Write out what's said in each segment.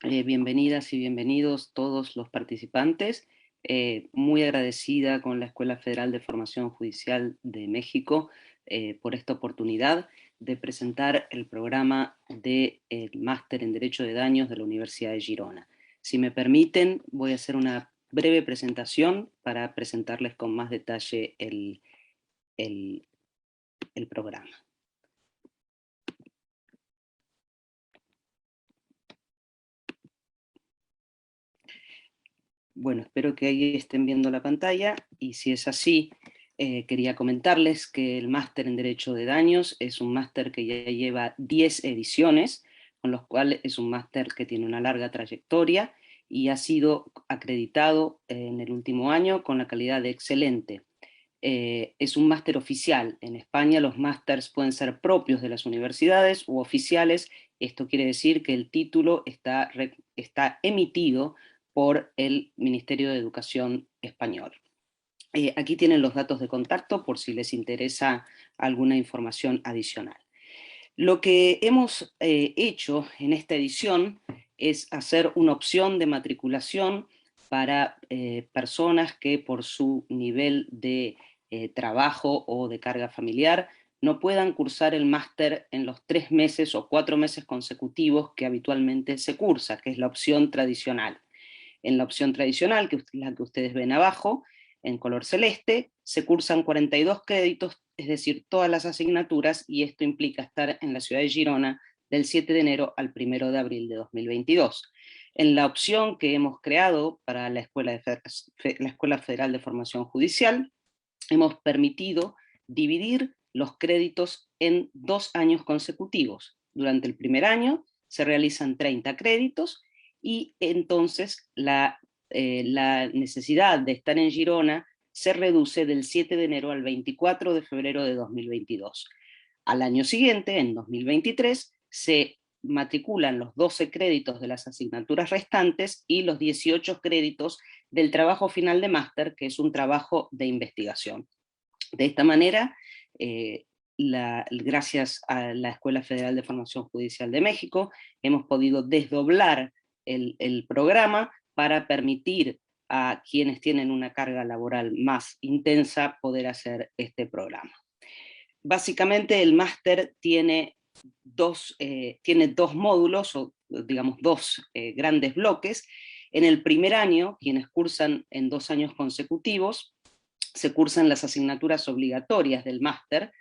Bienvenidas y bienvenidos todos los participantes. Muy agradecida con la Escuela Federal de Formación Judicial de México por esta oportunidad de presentar el programa del Máster en Derecho de Daños de la Universidad de Girona. Si me permiten, voy a hacer una breve presentación para presentarles con más detalle el programa. Bueno, espero que ahí estén viendo la pantalla, y si es así, quería comentarles que el máster en Derecho de Daños es un máster que ya lleva 10 ediciones, con los cuales es un máster que tiene una larga trayectoria y ha sido acreditado en el último año con la calidad de excelente. Es un máster oficial. En España los másters pueden ser propios de las universidades u oficiales. Esto quiere decir que el título está emitido por el Ministerio de Educación español. Aquí tienen los datos de contacto por si les interesa alguna información adicional. Lo que hemos hecho en esta edición es hacer una opción de matriculación para personas que por su nivel de trabajo o de carga familiar no puedan cursar el máster en los 3 meses o 4 meses consecutivos que habitualmente se cursa, que es la opción tradicional. En la opción tradicional, que es la que ustedes ven abajo, en color celeste, se cursan 42 créditos, es decir, todas las asignaturas, y esto implica estar en la ciudad de Girona del 7 de enero al 1 de abril de 2022. En la opción que hemos creado para la Escuela Federal de Formación Judicial, hemos permitido dividir los créditos en 2 años consecutivos. Durante el primer año se realizan 30 créditos, y entonces la necesidad de estar en Girona se reduce del 7 de enero al 24 de febrero de 2022. Al año siguiente, en 2023, se matriculan los 12 créditos de las asignaturas restantes y los 18 créditos del trabajo final de máster, que es un trabajo de investigación. De esta manera, gracias a la Escuela Federal de Formación Judicial de México, hemos podido desdoblar el programa para permitir a quienes tienen una carga laboral más intensa poder hacer este programa. Básicamente el máster tiene dos módulos, o digamos dos grandes bloques. En el primer año, quienes cursan en 2 años consecutivos, se cursan las asignaturas obligatorias del máster,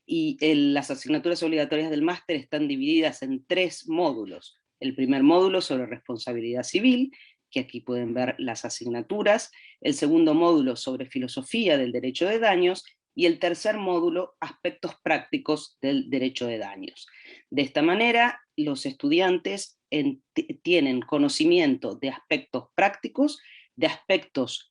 y las asignaturas obligatorias del máster están divididas en 3 módulos. El primer módulo sobre responsabilidad civil, que aquí pueden ver las asignaturas; el segundo módulo sobre filosofía del derecho de daños; y el tercer módulo, aspectos prácticos del derecho de daños. De esta manera, los estudiantes tienen conocimiento de aspectos prácticos, de aspectos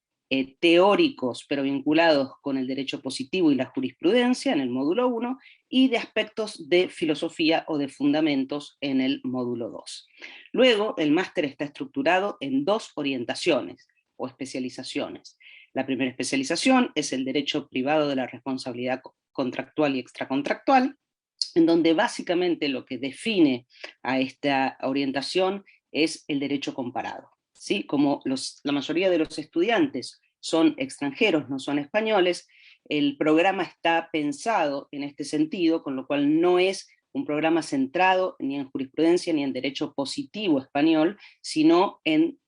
teóricos, pero vinculados con el derecho positivo y la jurisprudencia en el módulo 1, y de aspectos de filosofía o de fundamentos en el módulo 2. Luego, el máster está estructurado en 2 orientaciones o especializaciones. La primera especialización es el derecho privado de la responsabilidad contractual y extracontractual, en donde básicamente lo que define a esta orientación es el derecho comparado. ¿Sí? Como la mayoría de los estudiantes son extranjeros, no son españoles, el programa está pensado en este sentido, con lo cual no es un programa centrado ni en jurisprudencia ni en derecho positivo español, sino en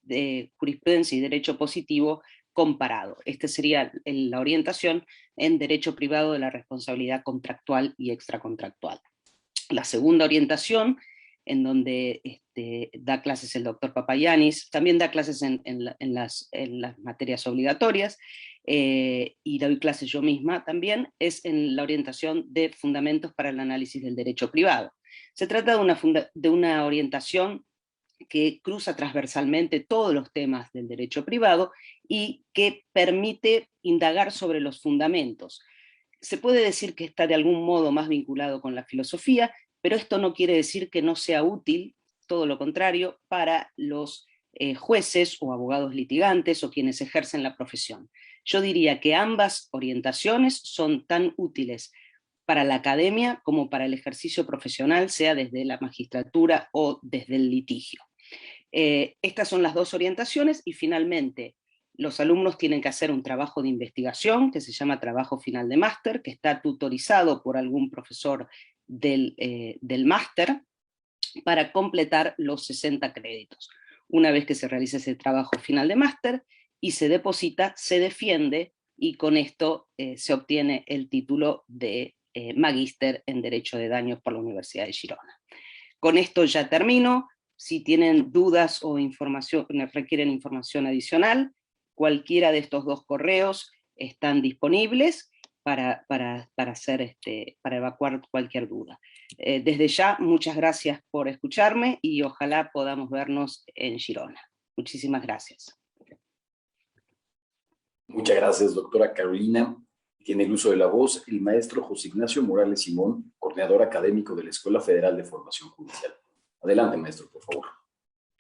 jurisprudencia y derecho positivo comparado. Esta sería la orientación en derecho privado de la responsabilidad contractual y extracontractual. La segunda orientación, en donde da clases el doctor Papayanis, también da clases en las materias obligatorias, y doy clases yo misma también, es en la orientación de fundamentos para el análisis del derecho privado. Se trata de una orientación que cruza transversalmente todos los temas del derecho privado y que permite indagar sobre los fundamentos. Se puede decir que está de algún modo más vinculado con la filosofía, pero esto no quiere decir que no sea útil, todo lo contrario, para los jueces o abogados litigantes o quienes ejercen la profesión. Yo diría que ambas orientaciones son tan útiles para la academia como para el ejercicio profesional, sea desde la magistratura o desde el litigio. Estas son las dos orientaciones, y finalmente los alumnos tienen que hacer un trabajo de investigación que se llama trabajo final de máster, que está tutorizado por algún profesor del máster, para completar los 60 créditos. Una vez que se realiza ese trabajo final de máster y se deposita, se defiende, y con esto se obtiene el título de magíster en Derecho de Daños por la Universidad de Girona. Con esto ya termino. Si tienen dudas o requieren información adicional, cualquiera de estos dos correos están disponibles para evacuar cualquier duda. Desde ya, muchas gracias por escucharme, y ojalá podamos vernos en Girona. Muchísimas gracias. Muchas gracias, doctora Carolina. Tiene el uso de la voz el maestro José Ignacio Morales Simón, coordinador académico de la Escuela Federal de Formación Judicial. Adelante, maestro, por favor.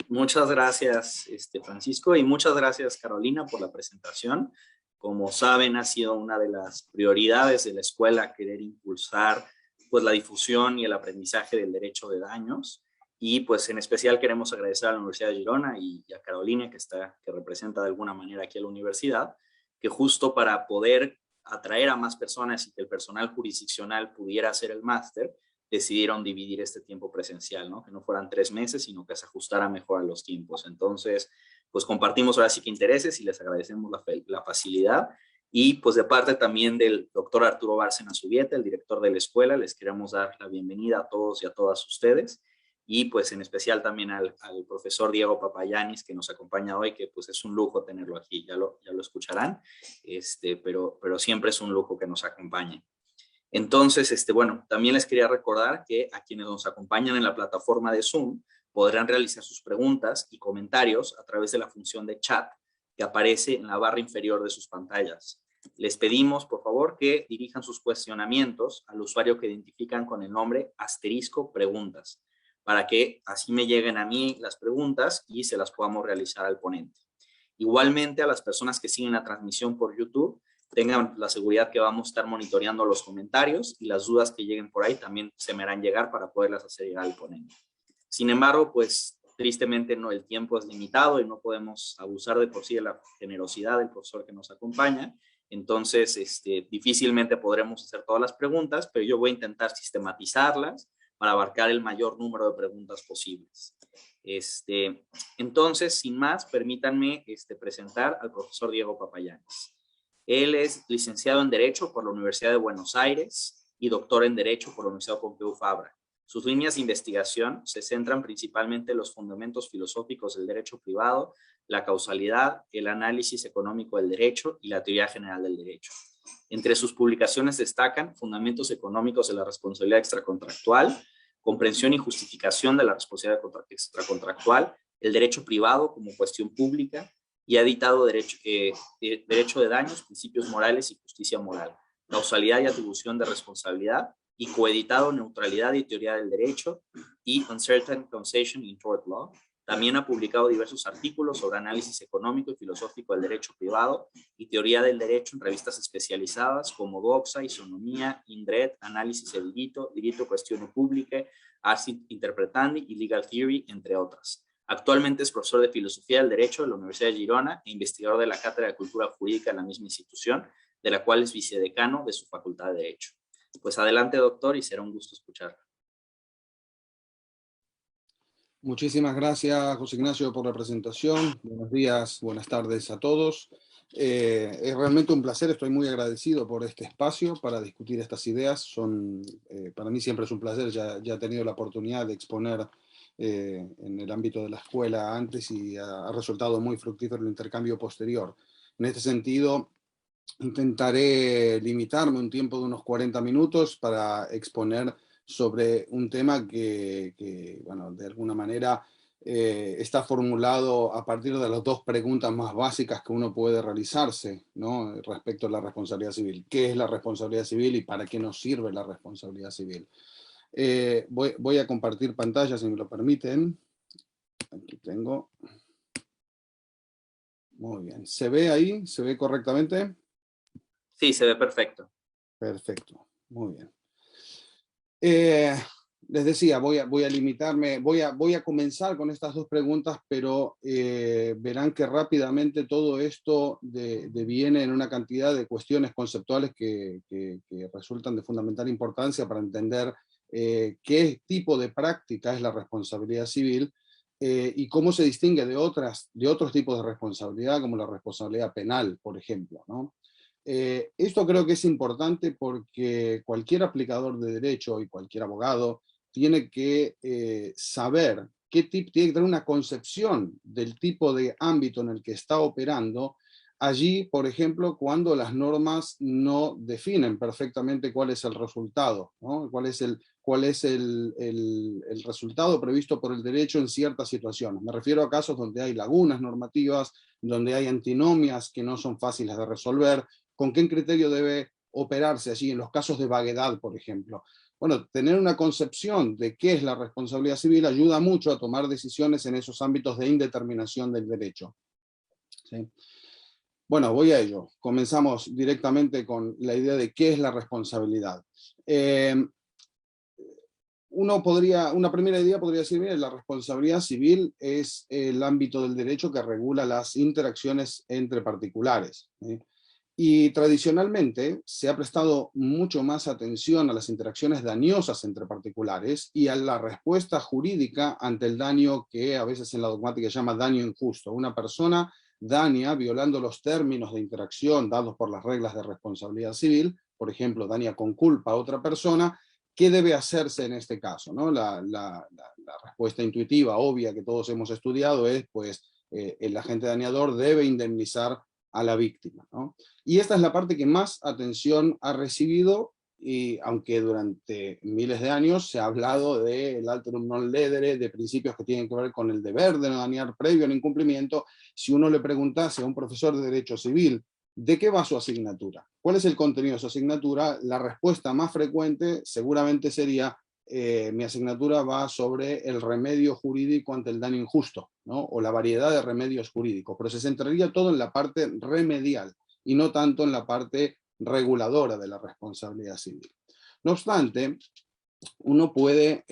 Muchas gracias, Francisco, y muchas gracias, Carolina, por la presentación. Como saben, ha sido una de las prioridades de la escuela querer impulsar pues, la difusión y el aprendizaje del derecho de daños, y pues en especial queremos agradecer a la Universidad de Girona y a Carolina, que representa de alguna manera aquí a la universidad, que justo para poder atraer a más personas y que el personal jurisdiccional pudiera hacer el máster, decidieron dividir este tiempo presencial, ¿no? Que no fueran 3 meses, sino que se ajustara mejor a los tiempos. Entonces, pues compartimos ahora sí que intereses y les agradecemos la facilidad. Y pues de parte también del doctor Arturo Bárcena Zubieta, el director de la escuela, les queremos dar la bienvenida a todos y a todas ustedes. Y pues en especial también al profesor Diego Papayanis, que nos acompaña hoy, que pues es un lujo tenerlo aquí, ya lo escucharán, pero siempre es un lujo que nos acompañe. Entonces, bueno, también les quería recordar que a quienes nos acompañan en la plataforma de Zoom podrán realizar sus preguntas y comentarios a través de la función de chat que aparece en la barra inferior de sus pantallas. Les pedimos, por favor, que dirijan sus cuestionamientos al usuario que identifican con el nombre *preguntas, para que así me lleguen a mí las preguntas y se las podamos realizar al ponente. Igualmente, a las personas que siguen la transmisión por YouTube, tengan la seguridad que vamos a estar monitoreando los comentarios, y las dudas que lleguen por ahí también se me harán llegar para poderlas hacer llegar al ponente. Sin embargo, pues tristemente el tiempo es limitado y no podemos abusar de por sí de la generosidad del profesor que nos acompaña. Entonces, difícilmente podremos hacer todas las preguntas, pero yo voy a intentar sistematizarlas para abarcar el mayor número de preguntas posibles. Entonces, sin más, permítanme presentar al profesor Diego Papayanis. Él es licenciado en Derecho por la Universidad de Buenos Aires y doctor en Derecho por la Universidad Pompeu Fabra. Sus líneas de investigación se centran principalmente en los fundamentos filosóficos del derecho privado, la causalidad, el análisis económico del derecho y la teoría general del derecho. Entre sus publicaciones destacan Fundamentos económicos de la responsabilidad extracontractual, Comprensión y justificación de la responsabilidad extracontractual, el derecho privado como cuestión pública, y ha editado Derecho de Daños, Principios Morales y Justicia Moral, Causalidad y Atribución de Responsabilidad, y coeditado Neutralidad y Teoría del Derecho y Uncertain Causation in Tort Law. También ha publicado diversos artículos sobre análisis económico y filosófico del derecho privado y teoría del derecho en revistas especializadas como Doxa, Isonomía, Indred, Análisis de Diritto, Diritto Questione Publicae, Ars Interpretandi y Legal Theory, entre otras. Actualmente es profesor de Filosofía del Derecho de la Universidad de Girona e investigador de la Cátedra de Cultura Jurídica en la misma institución, de la cual es vicedecano de su Facultad de Derecho. Pues adelante, doctor, y será un gusto escucharlo. Muchísimas gracias, José Ignacio, por la presentación. Buenos días, buenas tardes a todos. Es realmente un placer, estoy muy agradecido por este espacio para discutir estas ideas. Para mí siempre es un placer, ya he tenido la oportunidad de exponer en el ámbito de la escuela antes y ha resultado muy fructífero el intercambio posterior. En este sentido, intentaré limitarme un tiempo de unos 40 minutos para exponer sobre un tema que bueno, de alguna manera está formulado a partir de las dos preguntas más básicas que uno puede realizarse, ¿no? Respecto a la responsabilidad civil. ¿Qué es la responsabilidad civil y para qué nos sirve la responsabilidad civil? Voy a compartir pantalla, si me lo permiten. Aquí tengo. Muy bien. ¿Se ve ahí? ¿Se ve correctamente? Sí, se ve perfecto. Perfecto. Muy bien. les decía, voy a limitarme, voy a comenzar con estas dos preguntas, pero verán que rápidamente todo esto deviene en una cantidad de cuestiones conceptuales que resultan de fundamental importancia para entender qué tipo de práctica es la responsabilidad civil y cómo se distingue de otros tipos de responsabilidad, como la responsabilidad penal, por ejemplo, ¿no? Esto creo que es importante porque cualquier aplicador de derecho y cualquier abogado tiene que saber tiene que tener una concepción del tipo de ámbito en el que está operando. Allí, por ejemplo, cuando las normas no definen perfectamente cuál es el resultado, ¿no? Cuál es el resultado previsto por el derecho en ciertas situaciones. Me refiero a casos donde hay lagunas normativas, donde hay antinomias que no son fáciles de resolver. ¿Con qué criterio debe operarse allí en los casos de vaguedad, por ejemplo? Bueno, tener una concepción de qué es la responsabilidad civil ayuda mucho a tomar decisiones en esos ámbitos de indeterminación del derecho. ¿Sí? Bueno, voy a ello. Comenzamos directamente con la idea de qué es la responsabilidad. Una primera idea podría decir, mire, la responsabilidad civil es el ámbito del derecho que regula las interacciones entre particulares, ¿sí? Y tradicionalmente se ha prestado mucho más atención a las interacciones dañosas entre particulares y a la respuesta jurídica ante el daño que a veces en la dogmática se llama daño injusto. Una persona daña violando los términos de interacción dados por las reglas de responsabilidad civil, por ejemplo, daña con culpa a otra persona. ¿Qué debe hacerse en este caso, ¿no? La respuesta intuitiva, obvia, que todos hemos estudiado es, pues, el agente dañador debe indemnizar a la víctima, ¿no? Y esta es la parte que más atención ha recibido, y aunque durante miles de años se ha hablado del alterum non ledere, de principios que tienen que ver con el deber de no dañar previo al incumplimiento. Si uno le preguntase a un profesor de Derecho Civil ¿de qué va su asignatura? ¿Cuál es el contenido de su asignatura? La respuesta más frecuente seguramente sería mi asignatura va sobre el remedio jurídico ante el daño injusto, ¿no? O la variedad de remedios jurídicos, pero se centraría todo en la parte remedial y no tanto en la parte reguladora de la responsabilidad civil. No obstante, uno puede,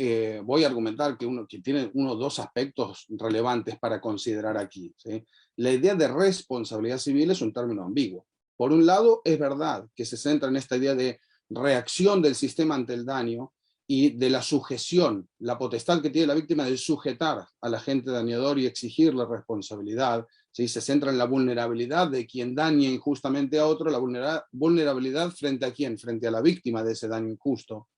voy a argumentar que tiene dos aspectos relevantes para considerar aquí, ¿sí? La idea de responsabilidad civil es un término ambiguo. Por un lado, es verdad que se centra en esta idea de reacción del sistema ante el daño y de la sujeción, la potestad que tiene la víctima de sujetar al agente dañador y exigirle responsabilidad, ¿sí? Se centra en la vulnerabilidad de quien daña injustamente a otro, la vulnerabilidad frente a quién, frente a la víctima de ese daño injusto.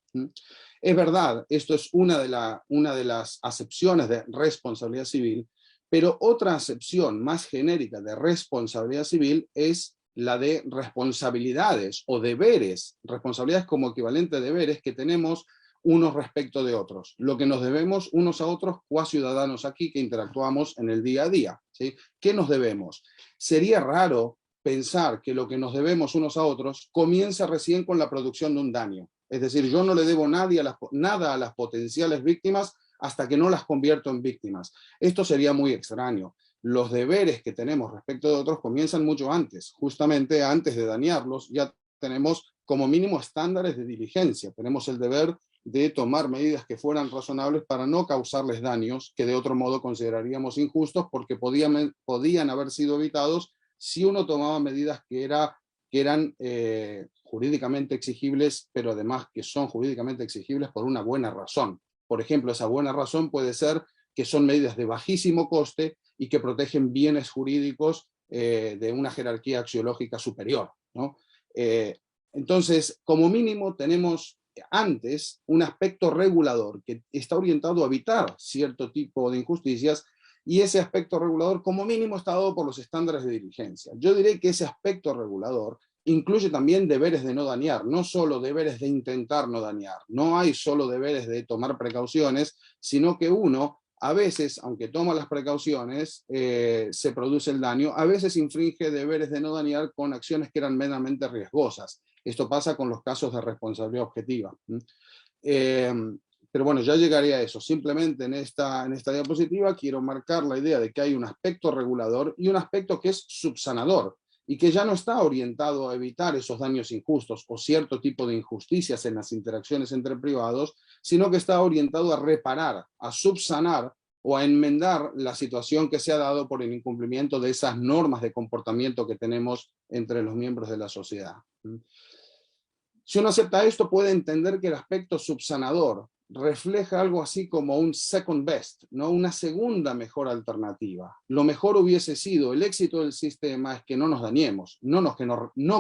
Es verdad, esto es una de las acepciones de responsabilidad civil, pero otra acepción más genérica de responsabilidad civil es la de responsabilidades o deberes, responsabilidades como equivalente a deberes que tenemos unos respecto de otros, lo que nos debemos unos a otros qua ciudadanos aquí que interactuamos en el día a día, ¿sí? ¿Qué nos debemos? Sería raro pensar que lo que nos debemos unos a otros comienza recién con la producción de un daño. Es decir, yo no le debo nada a las potenciales víctimas hasta que no las convierto en víctimas. Esto sería muy extraño. Los deberes que tenemos respecto de otros comienzan mucho antes. Justamente antes de dañarlos ya tenemos como mínimo estándares de diligencia. Tenemos el deber de tomar medidas que fueran razonables para no causarles daños que de otro modo consideraríamos injustos porque podían haber sido evitados si uno tomaba medidas que eran jurídicamente exigibles, pero además que son jurídicamente exigibles por una buena razón. Por ejemplo, esa buena razón puede ser que son medidas de bajísimo coste y que protegen bienes jurídicos de una jerarquía axiológica superior, ¿no? Entonces, como mínimo tenemos antes un aspecto regulador que está orientado a evitar cierto tipo de injusticias, y ese aspecto regulador como mínimo está dado por los estándares de diligencia. Yo diré que ese aspecto regulador incluye también deberes de no dañar, no solo deberes de intentar no dañar. No hay solo deberes de tomar precauciones, sino que uno, a veces, aunque toma las precauciones, se produce el daño, a veces infringe deberes de no dañar con acciones que eran meramente riesgosas. Esto pasa con los casos de responsabilidad objetiva. Pero bueno, ya llegaré a eso. Simplemente en esta diapositiva quiero marcar la idea de que hay un aspecto regulador y un aspecto que es subsanador. y que ya no está orientado a evitar esos daños injustos o cierto tipo de injusticias en las interacciones entre privados, sino que está orientado a reparar, a subsanar o a enmendar la situación que se ha dado por el incumplimiento de esas normas de comportamiento que tenemos entre los miembros de la sociedad. Si uno acepta esto, puede entender que el aspecto subsanador refleja algo así como un second best, ¿no? Una segunda mejor alternativa. Lo mejor hubiese sido, el éxito del sistema es que no nos dañemos, no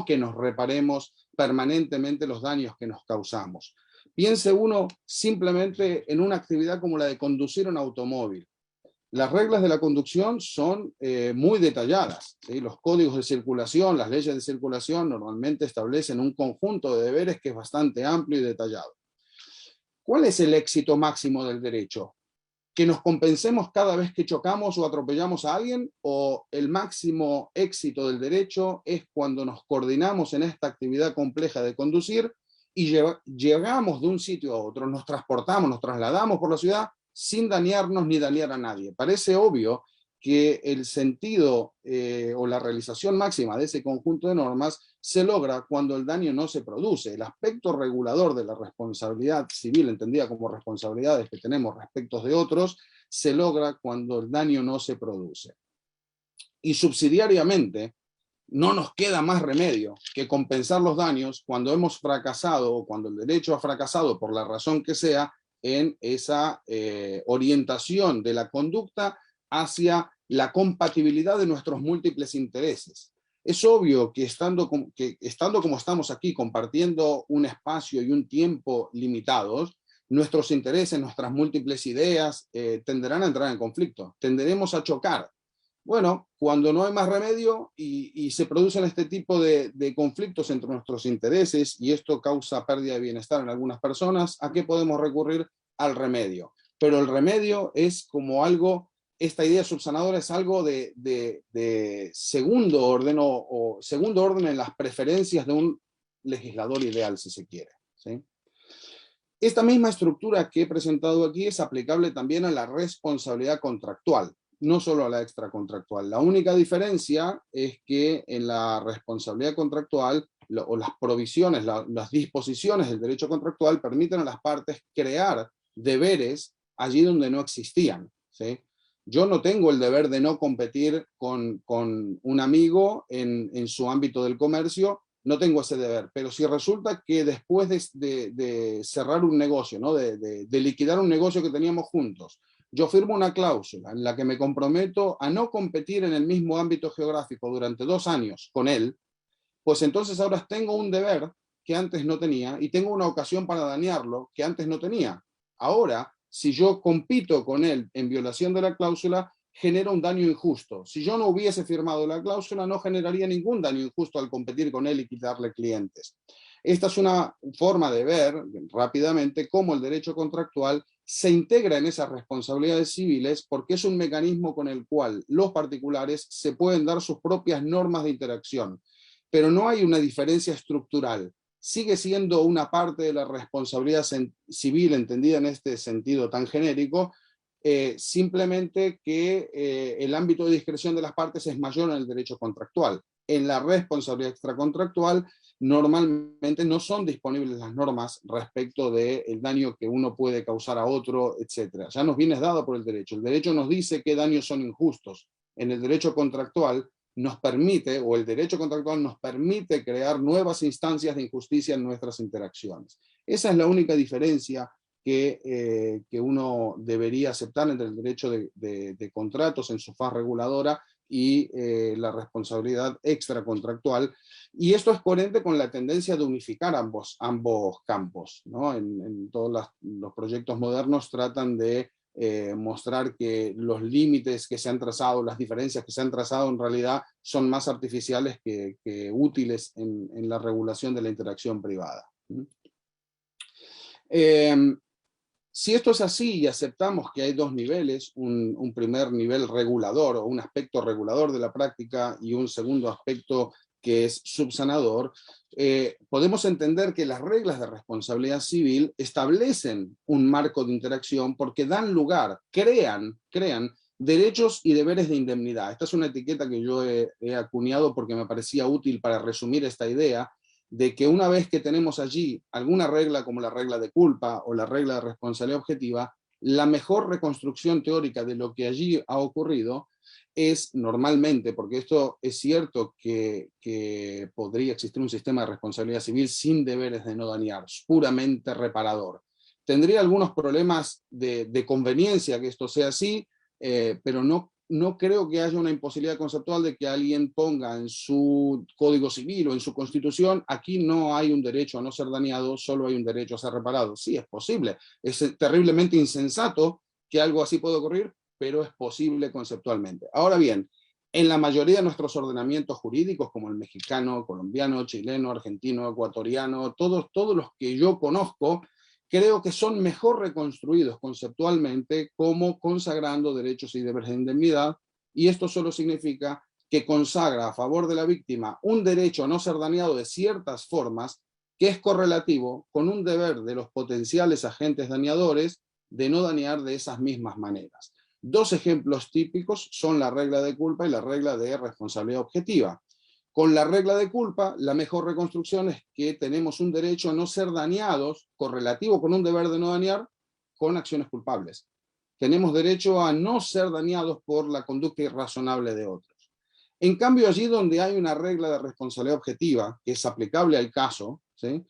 que nos reparemos permanentemente los daños que nos causamos. Piense uno simplemente en una actividad como la de conducir un automóvil. Las reglas de la conducción son muy detalladas, ¿sí? Los códigos de circulación, las leyes de circulación normalmente establecen un conjunto de deberes que es bastante amplio y detallado. ¿Cuál es el éxito máximo del derecho? ¿Que nos compensemos cada vez que chocamos o atropellamos a alguien? ¿O el máximo éxito del derecho es cuando nos coordinamos en esta actividad compleja de conducir y llegamos de un sitio a otro, nos transportamos, nos trasladamos por la ciudad sin dañarnos ni dañar a nadie? Parece obvio que el sentido o la realización máxima de ese conjunto de normas se logra cuando el daño no se produce. El aspecto regulador de la responsabilidad civil, entendida como responsabilidades que tenemos respecto de otros, se logra cuando el daño no se produce. Y subsidiariamente, no nos queda más remedio que compensar los daños cuando hemos fracasado o cuando el derecho ha fracasado por la razón que sea en esa orientación de la conducta hacia la compatibilidad de nuestros múltiples intereses. Es obvio que estando como estamos aquí compartiendo un espacio y un tiempo limitados, nuestros intereses, nuestras múltiples ideas tenderán a entrar en conflicto, tenderemos a chocar. Bueno, cuando no hay más remedio y se producen este tipo de conflictos entre nuestros intereses y esto causa pérdida de bienestar en algunas personas, ¿a qué podemos recurrir? Al remedio. Pero el remedio es como algo, esta idea subsanadora es algo de segundo orden o segundo orden en las preferencias de un legislador ideal, si se quiere, ¿sí? Esta misma estructura que he presentado aquí es aplicable también a la responsabilidad contractual, no solo a la extracontractual. La única diferencia es que en la responsabilidad contractual o las provisiones, las disposiciones del derecho contractual permiten a las partes crear deberes allí donde no existían, ¿sí? Yo no tengo el deber de no competir con un amigo en su ámbito del comercio, no tengo ese deber, pero si resulta que después de cerrar un negocio, ¿no? de liquidar un negocio que teníamos juntos, yo firmo una cláusula en la que me comprometo a no competir en el mismo ámbito geográfico durante 2 años con él, pues entonces ahora tengo un deber que antes no tenía y tengo una ocasión para dañarlo que antes no tenía. Ahora, si yo compito con él en violación de la cláusula, genera un daño injusto. Si yo no hubiese firmado la cláusula, no generaría ningún daño injusto al competir con él y quitarle clientes. Esta es una forma de ver rápidamente cómo el derecho contractual se integra en esas responsabilidades civiles porque es un mecanismo con el cual los particulares se pueden dar sus propias normas de interacción, pero no hay una diferencia estructural. Sigue siendo una parte de la responsabilidad civil entendida en este sentido tan genérico, simplemente que el ámbito de discreción de las partes es mayor en el derecho contractual. En la responsabilidad extracontractual normalmente no son disponibles las normas respecto del daño que uno puede causar a otro, etc. Ya nos viene dado por el derecho. El derecho nos dice qué daños son injustos. En el derecho contractual nos permite, o el derecho contractual nos permite crear nuevas instancias de injusticia en nuestras interacciones. Esa es la única diferencia que uno debería aceptar entre el derecho de contratos en su faz reguladora y la responsabilidad extracontractual. Y esto es coherente con la tendencia de unificar ambos campos, ¿no? En todos los proyectos modernos tratan de mostrar que los límites que se han trazado, las diferencias que se han trazado en realidad son más artificiales que útiles en la regulación de la interacción privada. Si esto es así y aceptamos que hay 2 niveles, un primer nivel regulador o un aspecto regulador de la práctica y un segundo aspecto que es subsanador, podemos entender que las reglas de responsabilidad civil establecen un marco de interacción porque dan lugar, crean Derechos y deberes de indemnidad. Esta es una etiqueta que yo he acuñado porque me parecía útil para resumir esta idea de que una vez que tenemos allí alguna regla como la regla de culpa o la regla de responsabilidad objetiva, la mejor reconstrucción teórica de lo que allí ha ocurrido es normalmente, porque esto es cierto que podría existir un sistema de responsabilidad civil sin deberes de no dañar, puramente reparador. Tendría algunos problemas de conveniencia que esto sea así, pero no creo que haya una imposibilidad conceptual de que alguien ponga en su Código Civil o en su Constitución, aquí no hay un derecho a no ser dañado, solo hay un derecho a ser reparado. Sí, es posible. Es terriblemente insensato que algo así pueda ocurrir, pero es posible conceptualmente. Ahora bien, en la mayoría de nuestros ordenamientos jurídicos, como el mexicano, colombiano, chileno, argentino, ecuatoriano, todos los que yo conozco, creo que son mejor reconstruidos conceptualmente como consagrando derechos y deberes de indemnidad, y esto solo significa que consagra a favor de la víctima un derecho a no ser dañado de ciertas formas, que es correlativo con un deber de los potenciales agentes dañadores de no dañar de esas mismas maneras. Dos ejemplos típicos son la regla de culpa y la regla de responsabilidad objetiva. Con la regla de culpa, la mejor reconstrucción es que tenemos un derecho a no ser dañados, correlativo con un deber de no dañar, con acciones culpables. Tenemos derecho a no ser dañados por la conducta irrazonable de otros. En cambio, allí donde hay una regla de responsabilidad objetiva, que es aplicable al caso, ¿sí?,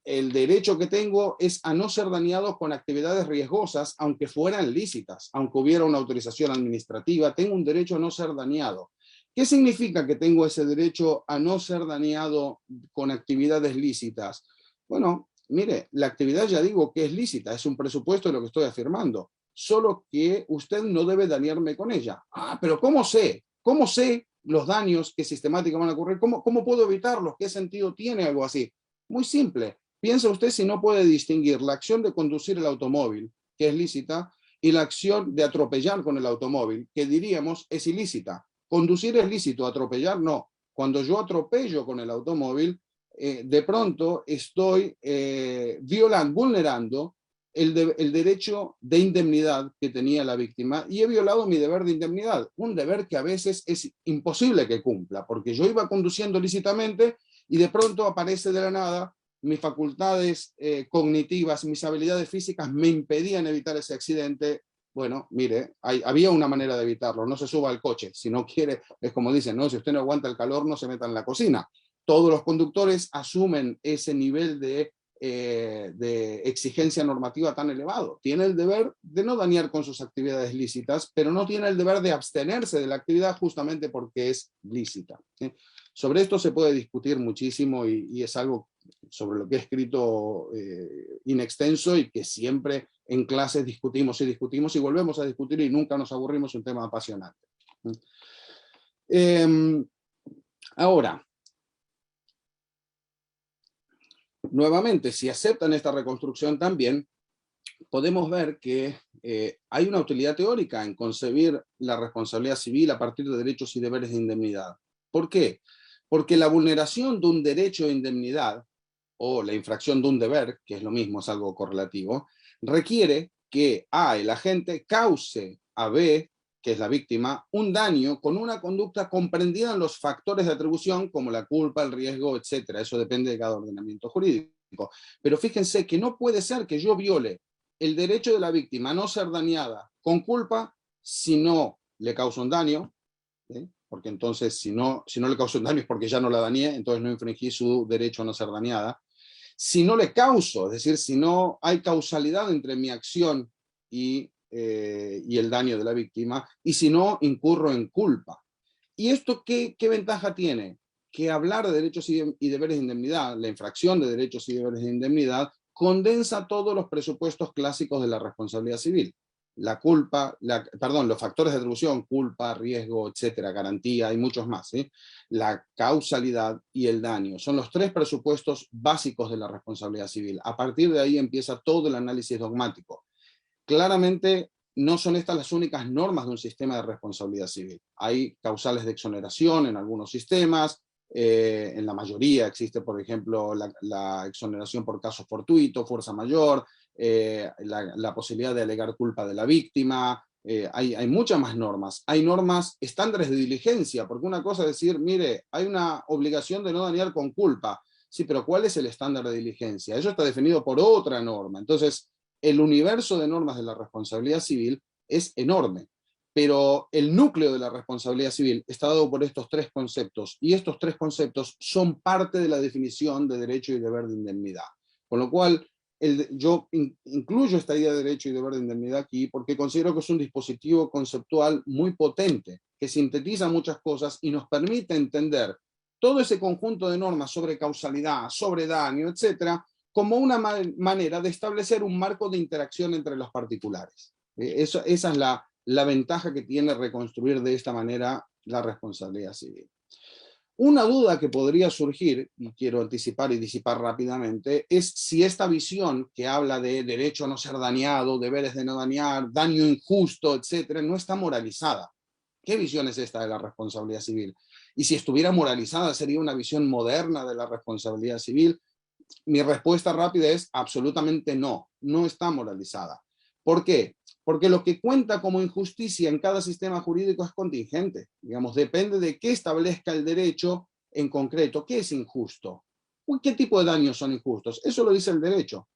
el derecho que tengo es a no ser dañado con actividades riesgosas, aunque fueran lícitas, aunque hubiera una autorización administrativa, tengo un derecho a no ser dañado. ¿Qué significa que tengo ese derecho a no ser dañado con actividades lícitas? Bueno, mire, la actividad ya digo que es lícita, es un presupuesto de lo que estoy afirmando, solo que usted no debe dañarme con ella. Ah, pero ¿cómo sé? ¿Cómo sé los daños que sistemáticamente van a ocurrir? ¿Cómo puedo evitarlos? ¿Qué sentido tiene algo así? Muy simple. Piensa usted si no puede distinguir la acción de conducir el automóvil, que es lícita, y la acción de atropellar con el automóvil, que diríamos es ilícita. Conducir es lícito, atropellar no. Cuando yo atropello con el automóvil, de pronto estoy vulnerando el derecho de indemnidad que tenía la víctima y he violado mi deber de indemnidad, un deber que a veces es imposible que cumpla, porque yo iba conduciendo lícitamente y de pronto aparece de la nada mis facultades cognitivas, mis habilidades físicas me impedían evitar ese accidente. Bueno, mire, había una manera de evitarlo, no se suba al coche, si no quiere, es como dicen, ¿no? Si usted no aguanta el calor, no se meta en la cocina. Todos los conductores asumen ese nivel de exigencia normativa tan elevado. Tiene el deber de no dañar con sus actividades lícitas, pero no tiene el deber de abstenerse de la actividad justamente porque es lícita, ¿sí? Sobre esto se puede discutir muchísimo y es algo sobre lo que he escrito in extenso y que siempre en clases discutimos y volvemos a discutir y nunca nos aburrimos, un tema apasionante. Ahora, nuevamente, si aceptan esta reconstrucción también, podemos ver que hay una utilidad teórica en concebir la responsabilidad civil a partir de derechos y deberes de indemnidad. ¿Por qué? Porque la vulneración de un derecho de indemnidad o la infracción de un deber, que es lo mismo, es algo correlativo, requiere que A, el agente, cause a B, que es la víctima, un daño con una conducta comprendida en los factores de atribución como la culpa, el riesgo, etc. Eso depende de cada ordenamiento jurídico. Pero fíjense que no puede ser que yo viole el derecho de la víctima a no ser dañada con culpa si no le causa un daño, ¿sí? Porque entonces si no le causa un daño es porque ya no la dañé, entonces no infringí su derecho a no ser dañada. Si no le causo, es decir, si no hay causalidad entre mi acción y el daño de la víctima, y si no incurro en culpa. ¿Y esto qué ventaja tiene? Que hablar de derechos y deberes de indemnidad, la infracción de derechos y deberes de indemnidad, condensa todos los presupuestos clásicos de la responsabilidad civil. La culpa, los factores de atribución, culpa, riesgo, etcétera, garantía y muchos más, ¿sí? La causalidad y el daño. Son los tres presupuestos básicos de la responsabilidad civil. A partir de ahí empieza todo el análisis dogmático. Claramente no son estas las únicas normas de un sistema de responsabilidad civil. Hay causales de exoneración en algunos sistemas, en la mayoría existe, por ejemplo, la exoneración por caso fortuito, fuerza mayor, la posibilidad de alegar culpa de la víctima, hay muchas más normas. Hay normas, estándares de diligencia, porque una cosa es decir, mire, hay una obligación de no dañar con culpa. Sí, pero ¿cuál es el estándar de diligencia? Eso está definido por otra norma. Entonces, el universo de normas de la responsabilidad civil es enorme, pero el núcleo de la responsabilidad civil está dado por estos tres conceptos, y estos tres conceptos son parte de la definición de derecho y deber de indemnidad. Con lo cual, yo incluyo esta idea de derecho y deber de indemnidad aquí porque considero que es un dispositivo conceptual muy potente, que sintetiza muchas cosas y nos permite entender todo ese conjunto de normas sobre causalidad, sobre daño, etcétera, como una manera de establecer un marco de interacción entre los particulares. Esa es la ventaja que tiene reconstruir de esta manera la responsabilidad civil. Una duda que podría surgir, y quiero anticipar y disipar rápidamente, es si esta visión que habla de derecho a no ser dañado, deberes de no dañar, daño injusto, etcétera, no está moralizada. ¿Qué visión es esta de la responsabilidad civil? Y si estuviera moralizada, ¿sería una visión moderna de la responsabilidad civil? Mi respuesta rápida es absolutamente no, no está moralizada. ¿Por qué? Porque lo que cuenta como injusticia en cada sistema jurídico es contingente. Digamos, depende de qué establezca el derecho en concreto. ¿Qué es injusto? ¿Qué tipo de daños son injustos? Eso lo dice el derecho,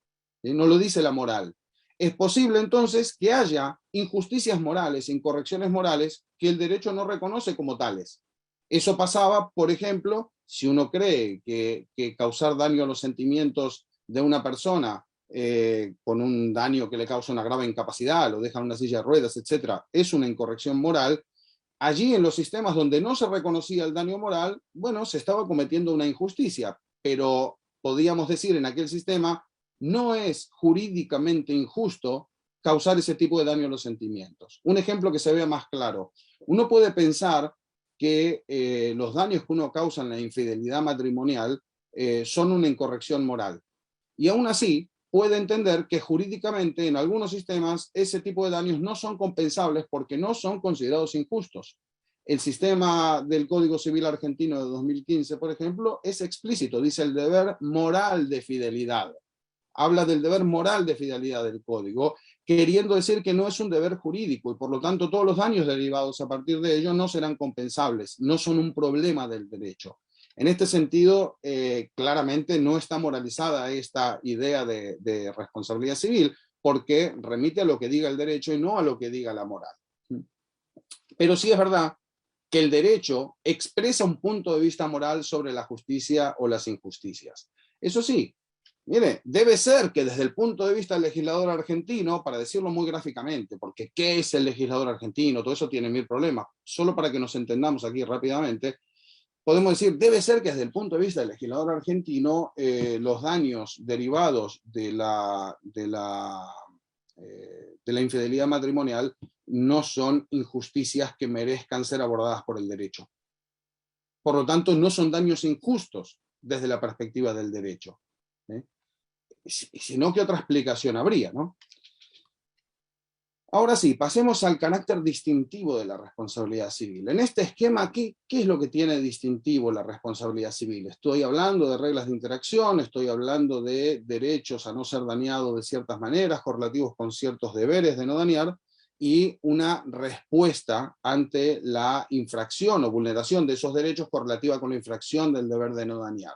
no lo dice la moral. Es posible entonces que haya injusticias morales, incorrecciones morales, que el derecho no reconoce como tales. Eso pasaba, por ejemplo, si uno cree que causar daño a los sentimientos de una persona con un daño que le causa una grave incapacidad, lo deja en una silla de ruedas, etcétera, es una incorrección moral. Allí en los sistemas donde no se reconocía el daño moral, bueno, se estaba cometiendo una injusticia, pero podíamos decir en aquel sistema, no es jurídicamente injusto causar ese tipo de daño a los sentimientos. Un ejemplo que se vea más claro. Uno puede pensar que los daños que uno causa en la infidelidad matrimonial son una incorrección moral. Y aún así, puede entender que jurídicamente en algunos sistemas ese tipo de daños no son compensables porque no son considerados injustos. El sistema del Código Civil argentino de 2015, por ejemplo, es explícito, dice el deber moral de fidelidad. Habla del deber moral de fidelidad del Código, queriendo decir que no es un deber jurídico y por lo tanto todos los daños derivados a partir de ello no serán compensables, no son un problema del derecho. En este sentido, claramente no está moralizada esta idea de responsabilidad civil, porque remite a lo que diga el derecho y no a lo que diga la moral. Pero sí es verdad que el derecho expresa un punto de vista moral sobre la justicia o las injusticias. Eso sí, mire, debe ser que desde el punto de vista del legislador argentino, para decirlo muy gráficamente, porque ¿qué es el legislador argentino? Todo eso tiene mil problemas. Solo para que nos entendamos aquí rápidamente, podemos decir, debe ser que desde el punto de vista del legislador argentino, los daños derivados de la infidelidad matrimonial no son injusticias que merezcan ser abordadas por el derecho. Por lo tanto, no son daños injustos desde la perspectiva del derecho. Sino, ¿qué otra explicación habría, no? Ahora sí, pasemos al carácter distintivo de la responsabilidad civil. En este esquema, ¿qué es lo que tiene distintivo la responsabilidad civil? Estoy hablando de reglas de interacción, estoy hablando de derechos a no ser dañados de ciertas maneras, correlativos con ciertos deberes de no dañar, y una respuesta ante la infracción o vulneración de esos derechos correlativa con la infracción del deber de no dañar.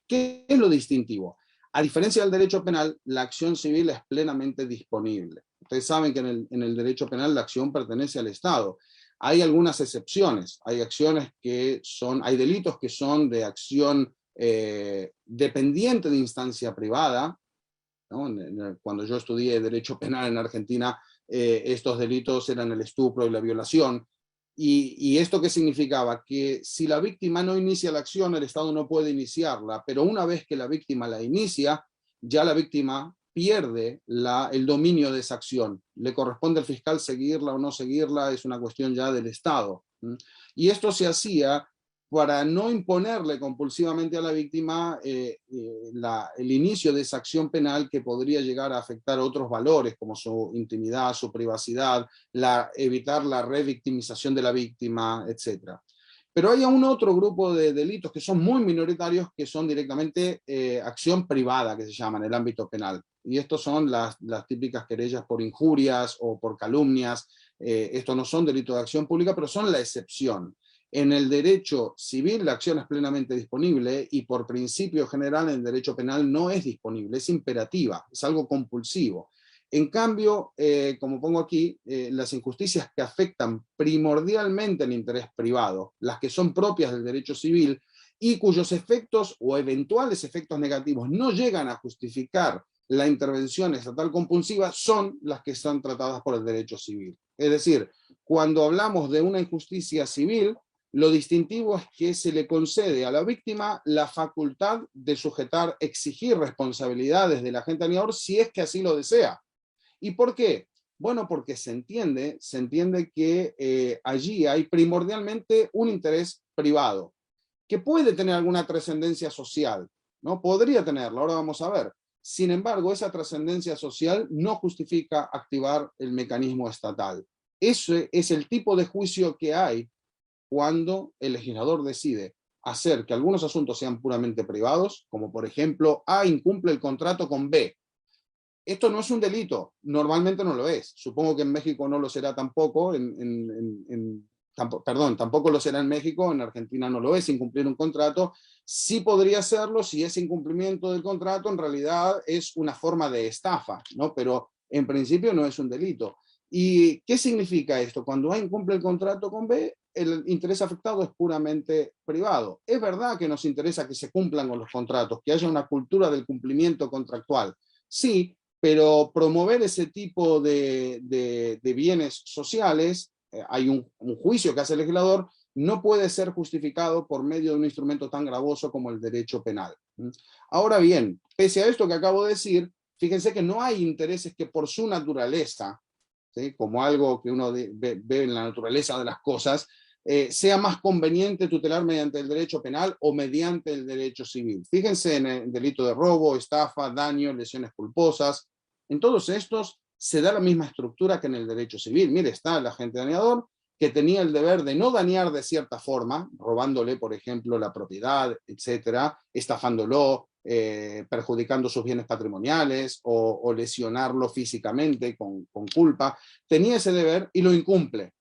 ¿Qué es lo distintivo? A diferencia del derecho penal, la acción civil es plenamente disponible. Ustedes saben que en el derecho penal la acción pertenece al Estado. Hay algunas excepciones, hay hay delitos que son de acción dependiente de instancia privada, ¿no? Cuando yo estudié derecho penal en Argentina, estos delitos eran el estupro y la violación. ¿Y esto qué significaba? Que si la víctima no inicia la acción, el Estado no puede iniciarla, pero una vez que la víctima la inicia, ya la víctima pierde el dominio de esa acción. Le corresponde al fiscal seguirla o no seguirla, es una cuestión ya del Estado. Y esto se hacía para no imponerle compulsivamente a la víctima el inicio de esa acción penal que podría llegar a afectar otros valores como su intimidad, su privacidad, evitar la revictimización de la víctima, etc. Pero hay un otro grupo de delitos que son muy minoritarios, que son directamente acción privada, que se llama en el ámbito penal. Y estos son las típicas querellas por injurias o por calumnias. Estos no son delitos de acción pública, pero son la excepción. En el derecho civil la acción es plenamente disponible y por principio general en el derecho penal no es disponible, es imperativa, es algo compulsivo. En cambio, como pongo aquí, las injusticias que afectan primordialmente el interés privado, las que son propias del derecho civil y cuyos efectos o eventuales efectos negativos no llegan a justificar la intervención estatal compulsiva, son las que están tratadas por el derecho civil. Es decir, cuando hablamos de una injusticia civil, lo distintivo es que se le concede a la víctima la facultad de sujetar, exigir responsabilidades del agente dañador si es que así lo desea. ¿Y por qué? Bueno, porque se entiende que allí hay primordialmente un interés privado, que puede tener alguna trascendencia social, ¿no? Podría tenerlo, ahora vamos a ver. Sin embargo, esa trascendencia social no justifica activar el mecanismo estatal. Ese es el tipo de juicio que hay cuando el legislador decide hacer que algunos asuntos sean puramente privados, como por ejemplo, A incumple el contrato con B. Esto no es un delito, normalmente no lo es. Supongo que en México no lo será tampoco, tampoco lo será en México, en Argentina no lo es, incumplir un contrato. Sí podría serlo si ese incumplimiento del contrato en realidad es una forma de estafa, ¿no? Pero en principio no es un delito. ¿Y qué significa esto? Cuando A incumple el contrato con B, el interés afectado es puramente privado. Es verdad que nos interesa que se cumplan con los contratos, que haya una cultura del cumplimiento contractual. Sí, pero promover ese tipo de bienes sociales, hay un juicio que hace el legislador, no puede ser justificado por medio de un instrumento tan gravoso como el derecho penal. Ahora bien, pese a esto que acabo de decir, fíjense que no hay intereses que por su naturaleza, ¿sí?, como algo que uno ve en la naturaleza de las cosas, sea más conveniente tutelar mediante el derecho penal o mediante el derecho civil. Fíjense en el delito de robo, estafa, daño, lesiones culposas. En todos estos se da la misma estructura que en el derecho civil. Mire, está el agente dañador que tenía el deber de no dañar de cierta forma, robándole, por ejemplo, la propiedad, etcétera, estafándolo, perjudicando sus bienes patrimoniales o lesionarlo físicamente con culpa. Tenía ese deber y lo incumple.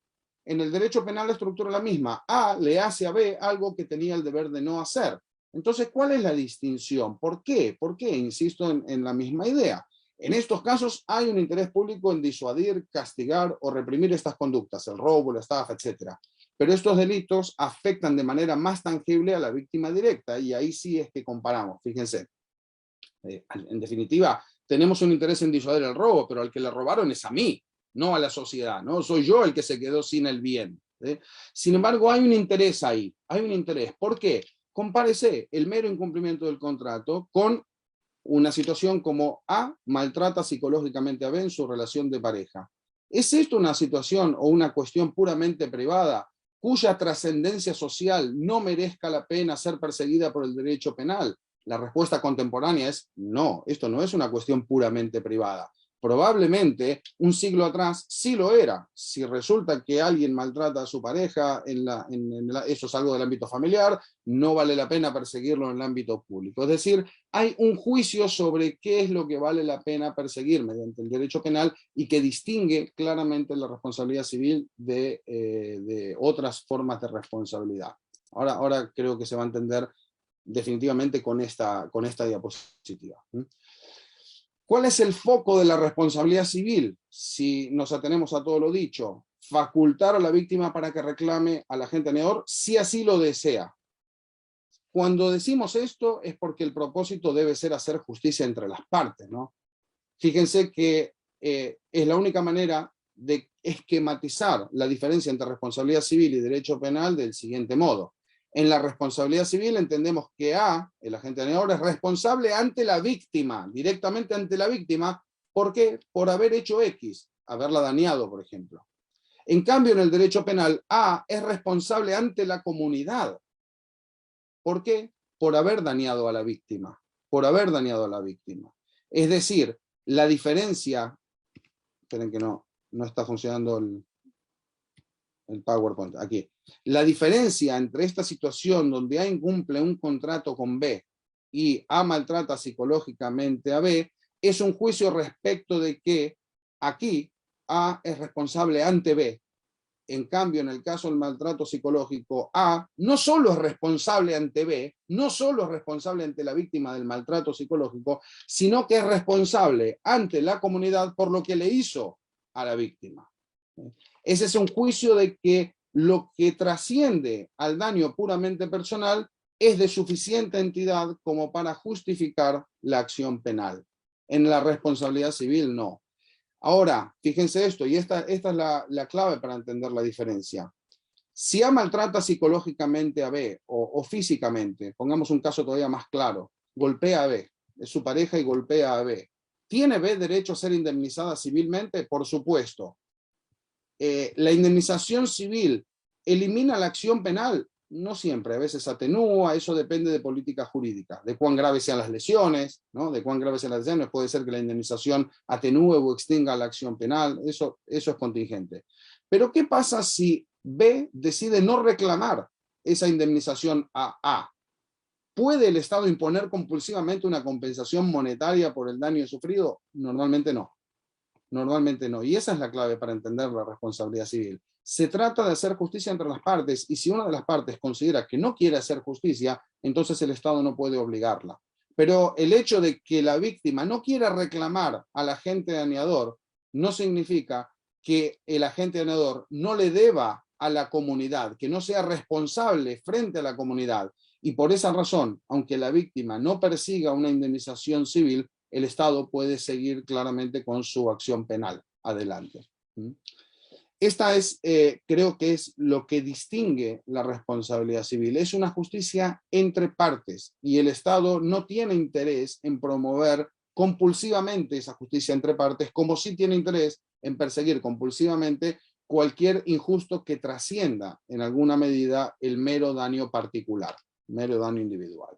En el derecho penal la estructura es la misma. A le hace a B algo que tenía el deber de no hacer. Entonces, ¿cuál es la distinción? ¿Por qué? ¿Por qué? Insisto en la misma idea. En estos casos hay un interés público en disuadir, castigar o reprimir estas conductas, el robo, la estafa, etc. Pero estos delitos afectan de manera más tangible a la víctima directa y ahí sí es que comparamos. Fíjense, en definitiva, tenemos un interés en disuadir el robo, pero al que le robaron es a mí, no a la sociedad, ¿no? Soy yo el que se quedó sin el bien. Sin embargo, hay un interés ahí, hay un interés. ¿Por qué? Compárese el mero incumplimiento del contrato con una situación como A maltrata psicológicamente a B en su relación de pareja. ¿Es esto una situación o una cuestión puramente privada cuya trascendencia social no merezca la pena ser perseguida por el derecho penal? La respuesta contemporánea es no, esto no es una cuestión puramente privada. Probablemente un siglo atrás sí lo era. Si resulta que alguien maltrata a su pareja, eso es algo del ámbito familiar, no vale la pena perseguirlo en el ámbito público. Es decir, hay un juicio sobre qué es lo que vale la pena perseguir mediante el derecho penal y que distingue claramente la responsabilidad civil de otras formas de responsabilidad. Ahora creo que se va a entender definitivamente con esta diapositiva. ¿Cuál es el foco de la responsabilidad civil? Si nos atenemos a todo lo dicho, facultar a la víctima para que reclame al agente dañador si así lo desea. Cuando decimos esto es porque el propósito debe ser hacer justicia entre las partes, ¿no? Fíjense que es la única manera de esquematizar la diferencia entre responsabilidad civil y derecho penal del siguiente modo. En la responsabilidad civil entendemos que A, el agente dañador, es responsable ante la víctima, directamente ante la víctima. ¿Por qué? Por haber hecho X, haberla dañado, por ejemplo. En cambio, en el derecho penal, A es responsable ante la comunidad. ¿Por qué? Por haber dañado a la víctima. Por haber dañado a la víctima. Es decir, la diferencia... Esperen que no está funcionando el PowerPoint. Aquí. La diferencia entre esta situación donde A incumple un contrato con B y A maltrata psicológicamente a B es un juicio respecto de que aquí A es responsable ante B. En cambio, en el caso del maltrato psicológico, A no solo es responsable ante B, no solo es responsable ante la víctima del maltrato psicológico, sino que es responsable ante la comunidad por lo que le hizo a la víctima. Ese es un juicio de que lo que trasciende al daño puramente personal es de suficiente entidad como para justificar la acción penal. En la responsabilidad civil, no. Ahora, fíjense esto, y esta es la clave para entender la diferencia. Si A maltrata psicológicamente a B o físicamente, pongamos un caso todavía más claro, golpea a B, es su pareja y golpea a B, ¿tiene B derecho a ser indemnizada civilmente? Por supuesto. La indemnización civil elimina la acción penal, no siempre, a veces atenúa, eso depende de política jurídica, de cuán graves sean las lesiones, ¿no? De cuán graves sean las lesiones, puede ser que la indemnización atenúe o extinga la acción penal, eso es contingente. Pero ¿qué pasa si B decide no reclamar esa indemnización a A? ¿Puede el Estado imponer compulsivamente una compensación monetaria por el daño sufrido? Normalmente no. Normalmente no, y esa es la clave para entender la responsabilidad civil. Se trata de hacer justicia entre las partes, y si una de las partes considera que no quiere hacer justicia, entonces el Estado no puede obligarla. Pero el hecho de que la víctima no quiera reclamar al agente dañador no significa que el agente dañador no le deba a la comunidad, que no sea responsable frente a la comunidad. Y por esa razón, aunque la víctima no persiga una indemnización civil, el Estado puede seguir claramente con su acción penal adelante. Esta es, creo que es lo que distingue la responsabilidad civil. Es una justicia entre partes y el Estado no tiene interés en promover compulsivamente esa justicia entre partes, como sí tiene interés en perseguir compulsivamente cualquier injusto que trascienda en alguna medida el mero daño particular, mero daño individual.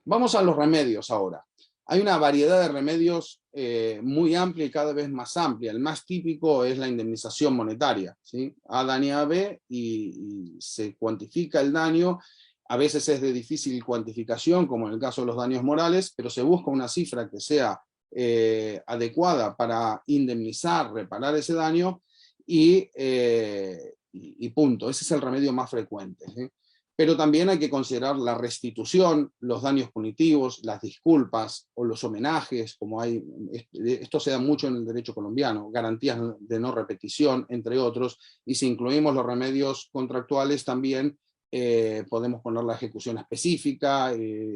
Vamos a los remedios ahora. Hay una variedad de remedios muy amplia y cada vez más amplia. El más típico es la indemnización monetaria, ¿sí? A daña a B y se cuantifica el daño. A veces es de difícil cuantificación, como en el caso de los daños morales, pero se busca una cifra que sea adecuada para indemnizar, reparar ese daño y punto. Ese es el remedio más frecuente, ¿sí? Pero también hay que considerar la restitución, los daños punitivos, las disculpas o los homenajes, como hay, esto se da mucho en el derecho colombiano, garantías de no repetición, entre otros, y si incluimos los remedios contractuales también podemos poner la ejecución específica,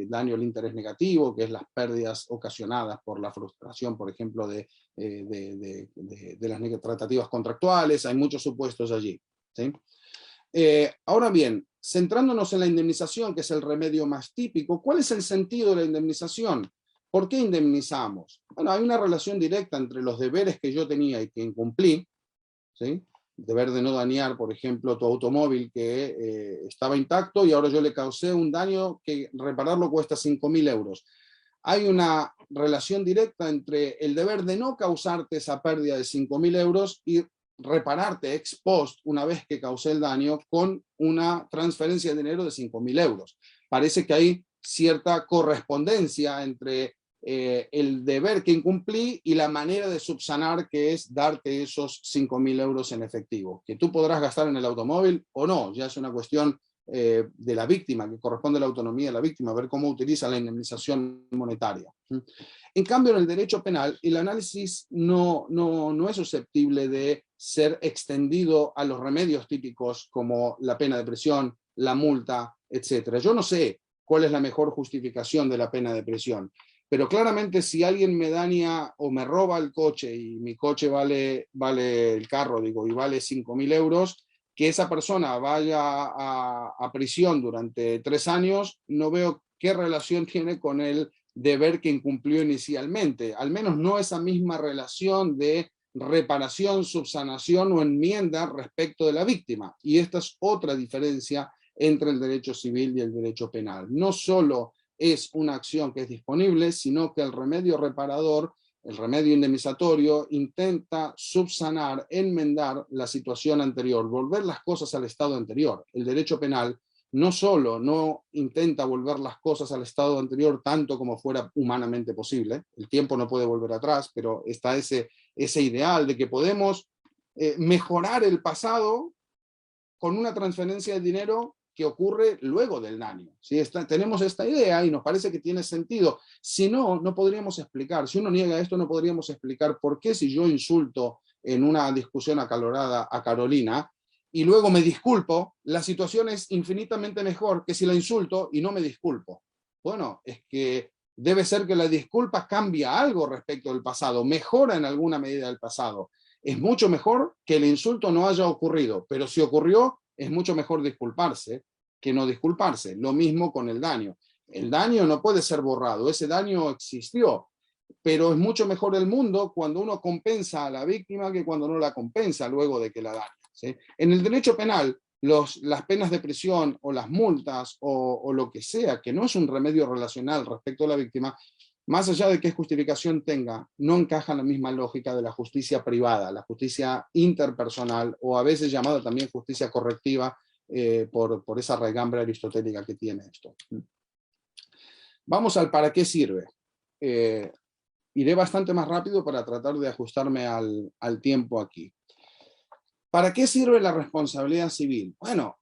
daño al interés negativo, que es las pérdidas ocasionadas por la frustración, por ejemplo, de las tratativas contractuales, hay muchos supuestos allí, ¿sí? Ahora bien, centrándonos en la indemnización, que es el remedio más típico, ¿cuál es el sentido de la indemnización? ¿Por qué indemnizamos? Bueno, hay una relación directa entre los deberes que yo tenía y que incumplí, ¿sí? Deber de no dañar, por ejemplo, tu automóvil que estaba intacto y ahora yo le causé un daño que repararlo cuesta 5.000 euros. Hay una relación directa entre el deber de no causarte esa pérdida de 5.000 euros y repararte ex post una vez que causé el daño con una transferencia de dinero de 5.000 euros. Parece que hay cierta correspondencia entre el deber que incumplí y la manera de subsanar, que es darte esos 5.000 euros en efectivo, que tú podrás gastar en el automóvil o no, ya es una cuestión de la víctima, que corresponde a la autonomía de la víctima, ver cómo utiliza la indemnización monetaria. En cambio, en el derecho penal, el análisis no es susceptible de ser extendido a los remedios típicos como la pena de prisión, la multa, etc. Yo no sé cuál es la mejor justificación de la pena de prisión, pero claramente si alguien me daña o me roba el coche y mi coche vale el carro, digo, y vale 5.000 euros, que esa persona vaya a prisión durante 3 años, no veo qué relación tiene con el deber que incumplió inicialmente. Al menos no esa misma relación de reparación, subsanación o enmienda respecto de la víctima. Y esta es otra diferencia entre el derecho civil y el derecho penal. No solo es una acción que es disponible, sino que el remedio reparador el remedio indemnizatorio, intenta subsanar, enmendar la situación anterior, volver las cosas al estado anterior. El derecho penal no solo no intenta volver las cosas al estado anterior tanto como fuera humanamente posible, el tiempo no puede volver atrás, pero está ese ideal de que podemos mejorar el pasado con una transferencia de dinero que ocurre luego del daño. ¿Sí? Tenemos esta idea y nos parece que tiene sentido. Si no, no podríamos explicar. Si uno niega esto, no podríamos explicar por qué si yo insulto en una discusión acalorada a Carolina y luego me disculpo, la situación es infinitamente mejor que si la insulto y no me disculpo. Bueno, es que debe ser que la disculpa cambia algo respecto del pasado, mejora en alguna medida el pasado. Es mucho mejor que el insulto no haya ocurrido, pero si ocurrió, es mucho mejor disculparse que no disculparse. Lo mismo con el daño. El daño no puede ser borrado, ese daño existió, pero es mucho mejor el mundo cuando uno compensa a la víctima que cuando no la compensa luego de que la daña. ¿Sí? En el derecho penal, las penas de prisión o las multas o lo que sea, que no es un remedio relacional respecto a la víctima, más allá de qué justificación tenga, no encaja en la misma lógica de la justicia privada, la justicia interpersonal, o a veces llamada también justicia correctiva, por esa raigambre aristotélica que tiene esto. Vamos al para qué sirve. Iré bastante más rápido para tratar de ajustarme al tiempo aquí. ¿Para qué sirve la responsabilidad civil? Bueno,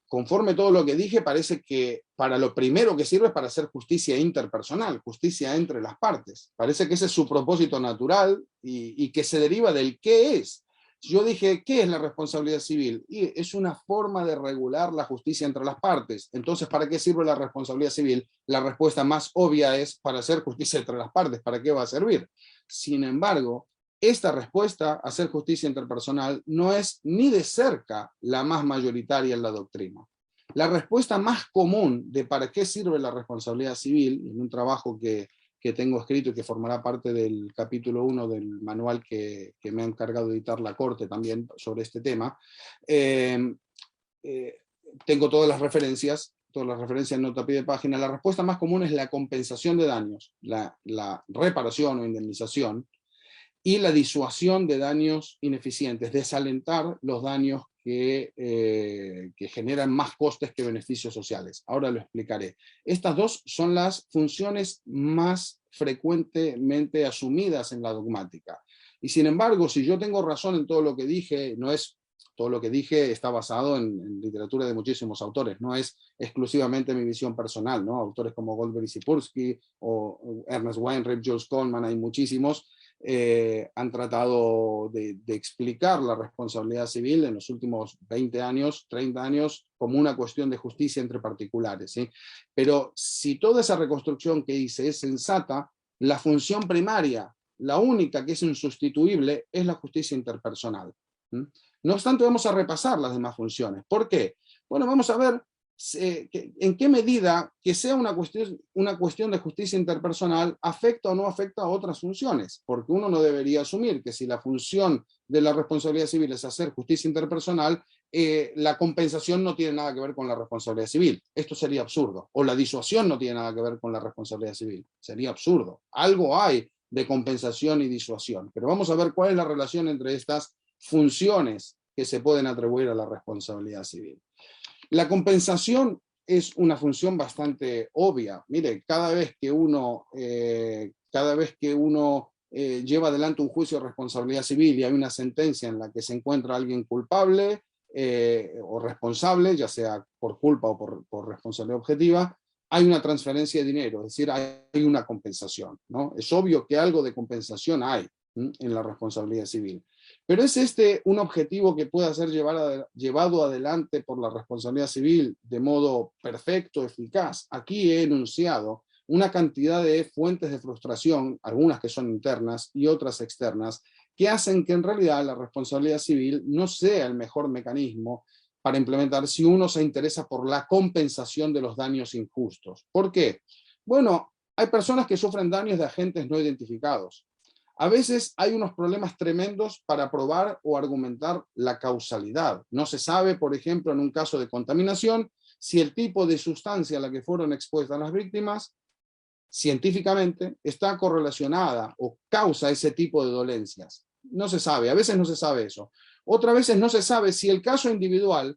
conforme todo lo que dije, parece que para lo primero que sirve es para hacer justicia interpersonal, justicia entre las partes. Parece que ese es su propósito natural y que se deriva del qué es. Yo dije, ¿qué es la responsabilidad civil? Y es una forma de regular la justicia entre las partes. Entonces, ¿para qué sirve la responsabilidad civil? La respuesta más obvia es para hacer justicia entre las partes. ¿Para qué va a servir? Sin embargo, esta respuesta a hacer justicia interpersonal no es ni de cerca la más mayoritaria en la doctrina. La respuesta más común de para qué sirve la responsabilidad civil, en un trabajo que tengo escrito y que formará parte del capítulo 1 del manual que me ha encargado de editar la Corte también sobre este tema, tengo todas las referencias en nota a pie de página. La respuesta más común es la compensación de daños, la reparación o indemnización, y la disuasión de daños ineficientes, desalentar los daños que generan más costes que beneficios sociales. Ahora lo explicaré. Estas dos son las funciones más frecuentemente asumidas en la dogmática. Y sin embargo, si yo tengo razón en todo lo que dije, no es todo lo que dije está basado en literatura de muchísimos autores, no es exclusivamente mi visión personal, ¿no? Autores como Goldberg y Sikorsky, o Ernest Weinreib, Jules Coleman, hay muchísimos. Han tratado de explicar la responsabilidad civil en los últimos 20 años, 30 años, como una cuestión de justicia entre particulares, ¿sí? Pero si toda esa reconstrucción que hice es sensata, la función primaria, la única que es insustituible, es la justicia interpersonal. No obstante, vamos a repasar las demás funciones. ¿Por qué? Bueno, vamos a ver en qué medida que sea una cuestión de justicia interpersonal afecta o no afecta a otras funciones, porque uno no debería asumir que si la función de la responsabilidad civil es hacer justicia interpersonal, la compensación no tiene nada que ver con la responsabilidad civil. Esto sería absurdo. O la disuasión no tiene nada que ver con la responsabilidad civil. Sería absurdo. Algo hay de compensación y disuasión, pero vamos a ver cuál es la relación entre estas funciones que se pueden atribuir a la responsabilidad civil. La compensación es una función bastante obvia. Mire, cada vez que uno lleva adelante un juicio de responsabilidad civil y hay una sentencia en la que se encuentra alguien culpable o responsable, ya sea por culpa o por responsabilidad objetiva, hay una transferencia de dinero, es decir, hay una compensación, ¿no? Es obvio que algo de compensación hay en la responsabilidad civil. Pero ¿es este un objetivo que pueda ser llevado adelante por la responsabilidad civil de modo perfecto, eficaz? Aquí he enunciado una cantidad de fuentes de frustración, algunas que son internas y otras externas, que hacen que en realidad la responsabilidad civil no sea el mejor mecanismo para implementar si uno se interesa por la compensación de los daños injustos. ¿Por qué? Bueno, hay personas que sufren daños de agentes no identificados. A veces hay unos problemas tremendos para probar o argumentar la causalidad. No se sabe, por ejemplo, en un caso de contaminación, si el tipo de sustancia a la que fueron expuestas las víctimas científicamente está correlacionada o causa ese tipo de dolencias. No se sabe, a veces no se sabe eso. Otras veces no se sabe si el caso individual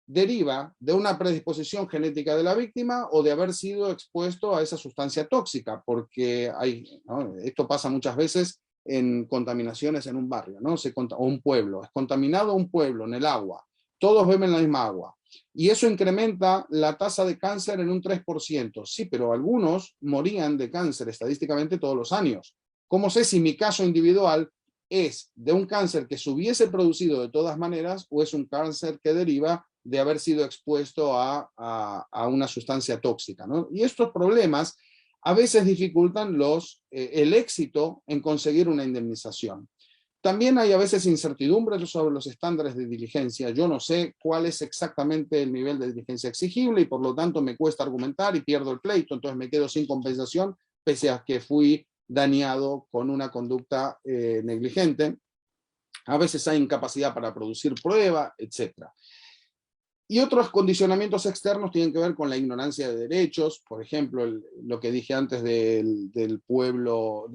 deriva de una predisposición genética de la víctima o de haber sido expuesto a esa sustancia tóxica, porque ¿no? Esto pasa muchas veces en contaminaciones en un barrio, ¿no? O un pueblo, es contaminado un pueblo en el agua, todos beben la misma agua, y eso incrementa la tasa de cáncer en un 3%. Sí, pero algunos morían de cáncer estadísticamente todos los años. ¿Cómo sé si mi caso individual es de un cáncer que se hubiese producido de todas maneras o es un cáncer que deriva de haber sido expuesto a una sustancia tóxica, ¿no? Y estos problemas a veces dificultan el éxito en conseguir una indemnización. También hay a veces incertidumbres sobre los estándares de diligencia. Yo no sé cuál es exactamente el nivel de diligencia exigible y por lo tanto me cuesta argumentar y pierdo el pleito, entonces me quedo sin compensación pese a que fui dañado con una conducta negligente. A veces hay incapacidad para producir prueba, etc. Y otros condicionamientos externos tienen que ver con la ignorancia de derechos, por ejemplo, lo que dije antes del pueblo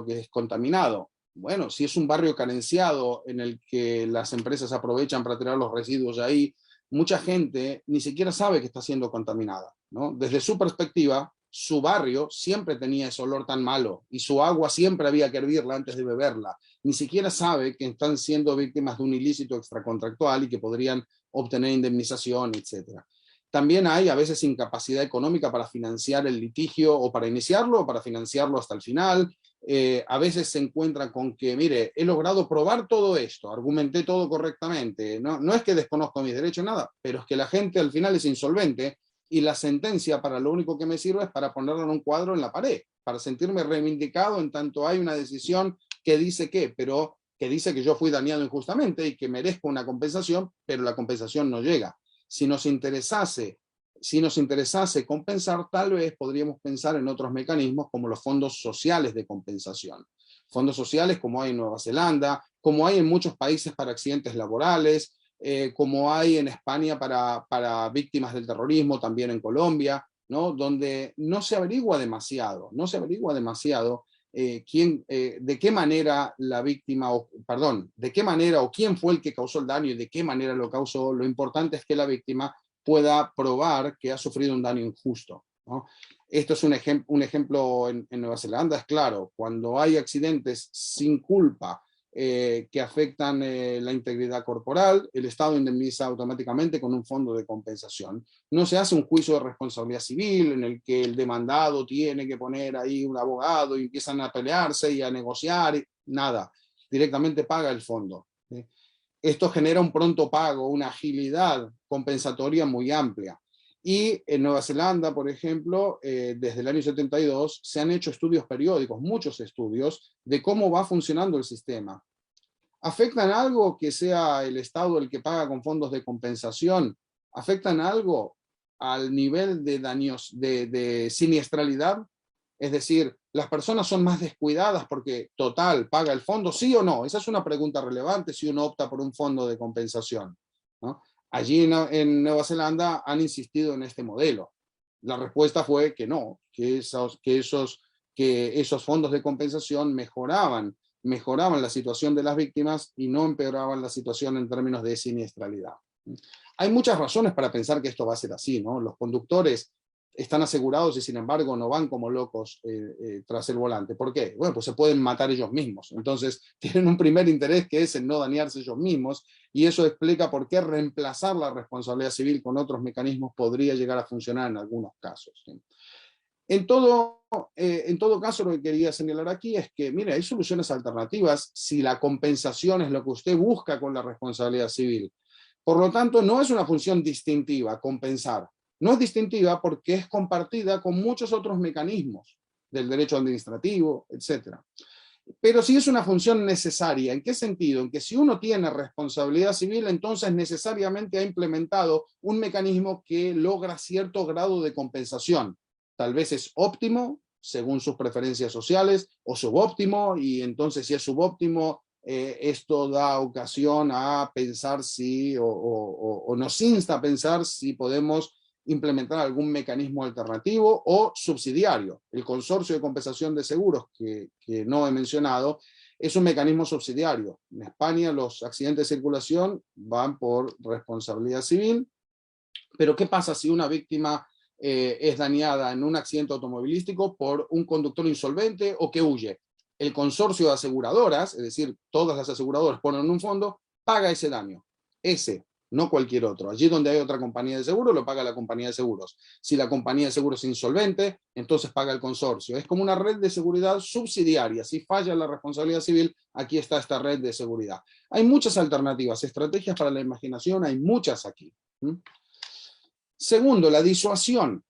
que es contaminado. Bueno, si es un barrio carenciado en el que las empresas aprovechan para tirar los residuos ahí, mucha gente ni siquiera sabe que está siendo contaminada, ¿no? Desde su perspectiva, su barrio siempre tenía ese olor tan malo y su agua siempre había que hervirla antes de beberla. Ni siquiera sabe que están siendo víctimas de un ilícito extracontractual y que podrían obtener indemnización, etc. También hay a veces incapacidad económica para financiar el litigio o para iniciarlo o para financiarlo hasta el final. A veces se encuentra con que, mire, he logrado probar todo esto, argumenté todo correctamente, no es que desconozco mis derechos, nada, pero es que la gente al final es insolvente y la sentencia para lo único que me sirve es para ponerlo en un cuadro en la pared, para sentirme reivindicado en tanto hay una decisión que dice pero que dice que yo fui dañado injustamente y que merezco una compensación, pero la compensación no llega. Si nos interesase compensar, tal vez podríamos pensar en otros mecanismos como los fondos sociales de compensación. Fondos sociales como hay en Nueva Zelanda, como hay en muchos países para accidentes laborales, como hay en España para víctimas del terrorismo, también en Colombia, ¿no? Donde no se averigua demasiado de qué manera la víctima, de qué manera o quién fue el que causó el daño y de qué manera lo causó. Lo importante es que la víctima pueda probar que ha sufrido un daño injusto, ¿no? Esto es un ejemplo en Nueva Zelanda, es claro, cuando hay accidentes sin culpa que afectan la integridad corporal, el Estado indemniza automáticamente con un fondo de compensación. No se hace un juicio de responsabilidad civil en el que el demandado tiene que poner ahí un abogado y empiezan a pelearse y a negociar, nada, directamente paga el fondo, ¿sí? Esto genera un pronto pago, una agilidad compensatoria muy amplia. Y en Nueva Zelanda, por ejemplo, desde el año 72 se han hecho estudios periódicos, muchos estudios, de cómo va funcionando el sistema. ¿Afectan algo que sea el Estado el que paga con fondos de compensación? ¿Afectan algo al nivel de daños, de siniestralidad? Es decir, ¿las personas son más descuidadas porque total paga el fondo? ¿Sí o no? Esa es una pregunta relevante si uno opta por un fondo de compensación, ¿no? Allí en Nueva Zelanda han insistido en este modelo. La respuesta fue que no, que esos fondos de compensación mejoraban la situación de las víctimas y no empeoraban la situación en términos de siniestralidad. Hay muchas razones para pensar que esto va a ser así, ¿no? Los conductores están asegurados y sin embargo no van como locos tras el volante. ¿Por qué? Bueno, pues se pueden matar ellos mismos. Entonces tienen un primer interés que es en no dañarse ellos mismos, y eso explica por qué reemplazar la responsabilidad civil con otros mecanismos podría llegar a funcionar en algunos casos, ¿sí? En todo caso, lo que quería señalar aquí es que, mire, hay soluciones alternativas si la compensación es lo que usted busca con la responsabilidad civil. Por lo tanto, no es una función distintiva, compensar. No es distintiva porque es compartida con muchos otros mecanismos del derecho administrativo, etc. Pero sí es una función necesaria. ¿En qué sentido? En que si uno tiene responsabilidad civil, entonces necesariamente ha implementado un mecanismo que logra cierto grado de compensación. Tal vez es óptimo, según sus preferencias sociales, o subóptimo, y entonces si es subóptimo, esto da ocasión a pensar si, o nos insta a pensar si podemos implementar algún mecanismo alternativo o subsidiario. El consorcio de compensación de seguros que no he mencionado es un mecanismo subsidiario. En España los accidentes de circulación van por responsabilidad civil, pero ¿qué pasa si una víctima es dañada en un accidente automovilístico por un conductor insolvente o que huye? El consorcio de aseguradoras, es decir, todas las aseguradoras ponen un fondo, paga ese daño. Ese, no cualquier otro. Allí donde hay otra compañía de seguro, lo paga la compañía de seguros. Si la compañía de seguros es insolvente, entonces paga el consorcio. Es como una red de seguridad subsidiaria. Si falla la responsabilidad civil, aquí está esta red de seguridad. Hay muchas alternativas, estrategias para la imaginación, hay muchas aquí. Segundo, la disuasión.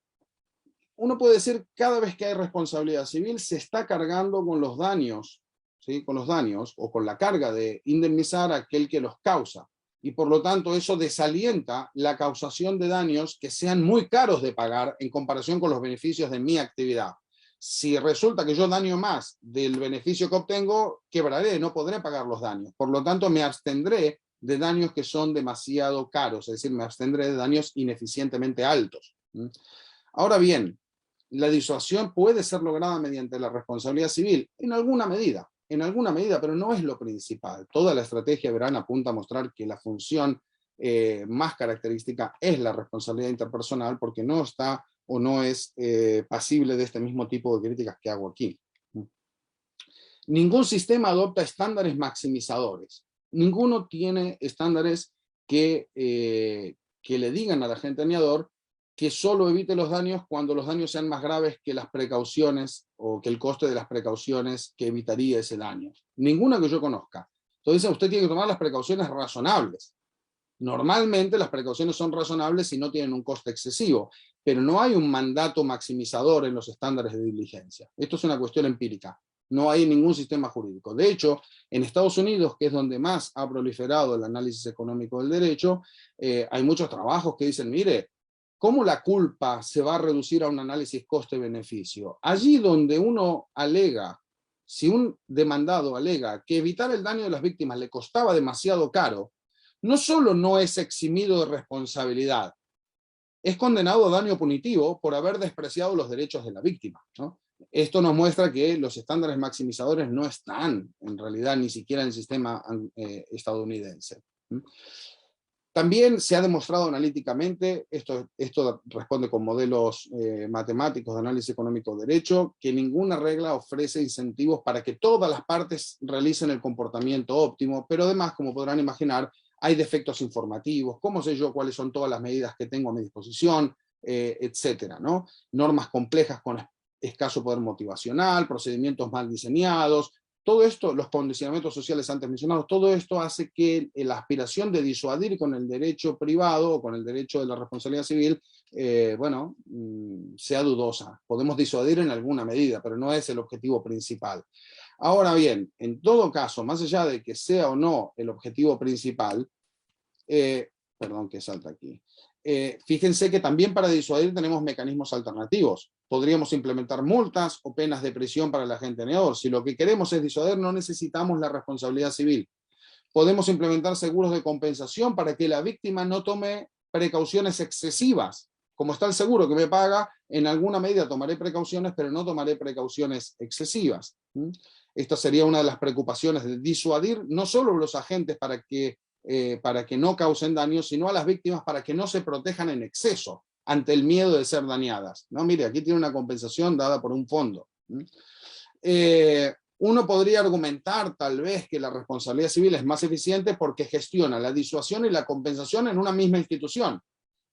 Uno puede decir, cada vez que hay responsabilidad civil, se está cargando con los daños, ¿sí? Con los daños, o con la carga de indemnizar a aquel que los causa. Y por lo tanto eso desalienta la causación de daños que sean muy caros de pagar en comparación con los beneficios de mi actividad. Si resulta que yo daño más del beneficio que obtengo, quebraré, no podré pagar los daños. Por lo tanto, me abstendré de daños que son demasiado caros, es decir, me abstendré de daños ineficientemente altos. Ahora bien, la disuasión puede ser lograda mediante la responsabilidad civil, en alguna medida, pero no es lo principal. Toda la estrategia, verán, apunta a mostrar que la función más característica es la responsabilidad interpersonal, porque no está o no es pasible de este mismo tipo de críticas que hago aquí. Ningún sistema adopta estándares maximizadores. Ninguno tiene estándares que le digan al agente dañador que solo evite los daños cuando los daños sean más graves que las precauciones o que el coste de las precauciones que evitaría ese daño. Ninguna que yo conozca. Entonces usted tiene que tomar las precauciones razonables. Normalmente las precauciones son razonables si no tienen un coste excesivo, pero no hay un mandato maximizador en los estándares de diligencia. Esto es una cuestión empírica. No hay ningún sistema jurídico. De hecho, en Estados Unidos, que es donde más ha proliferado el análisis económico del derecho, hay muchos trabajos que dicen, mire, ¿cómo la culpa se va a reducir a un análisis coste-beneficio? Allí donde uno alega, si un demandado alega que evitar el daño de las víctimas le costaba demasiado caro, no solo no es eximido de responsabilidad, es condenado a daño punitivo por haber despreciado los derechos de la víctima, ¿no? Esto nos muestra que los estándares maximizadores no están, en realidad, ni siquiera en el sistema estadounidense. También se ha demostrado analíticamente, esto responde con modelos matemáticos de análisis económico de derecho, que ninguna regla ofrece incentivos para que todas las partes realicen el comportamiento óptimo, pero además, como podrán imaginar, hay defectos informativos, cómo sé yo cuáles son todas las medidas que tengo a mi disposición, etcétera, ¿no? Normas complejas con escaso poder motivacional, procedimientos mal diseñados. Todo esto, los condicionamientos sociales antes mencionados, todo esto hace que la aspiración de disuadir con el derecho privado o con el derecho de la responsabilidad civil, sea dudosa. Podemos disuadir en alguna medida, pero no es el objetivo principal. Ahora bien, en todo caso, más allá de que sea o no el objetivo principal, perdón que salta aquí, fíjense que también para disuadir tenemos mecanismos alternativos. Podríamos implementar multas o penas de prisión para el agente dañador. Si lo que queremos es disuadir, no necesitamos la responsabilidad civil. Podemos implementar seguros de compensación para que la víctima no tome precauciones excesivas. Como está el seguro que me paga, en alguna medida tomaré precauciones, pero no tomaré precauciones excesivas. Esta sería una de las preocupaciones de disuadir no solo a los agentes para que no causen daño, sino a las víctimas para que no se protejan en exceso ante el miedo de ser dañadas. No, mire, aquí tiene una compensación dada por un fondo. Uno podría argumentar tal vez que la responsabilidad civil es más eficiente porque gestiona la disuasión y la compensación en una misma institución.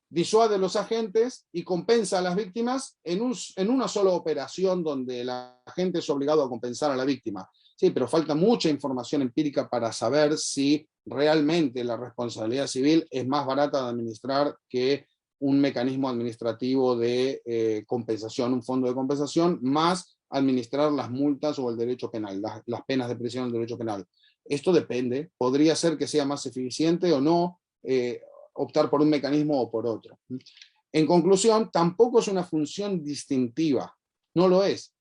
Disuade a los agentes y compensa a las víctimas en una sola operación donde el agente es obligado a compensar a la víctima. Sí, pero falta mucha información empírica para saber si realmente la responsabilidad civil es más barata de administrar que un mecanismo administrativo de compensación, un fondo de compensación, más administrar las multas o el derecho penal, las penas de prisión del derecho penal. Esto depende, podría ser que sea más eficiente o no optar por un mecanismo o por otro. En conclusión, tampoco es una función distintiva, no lo es.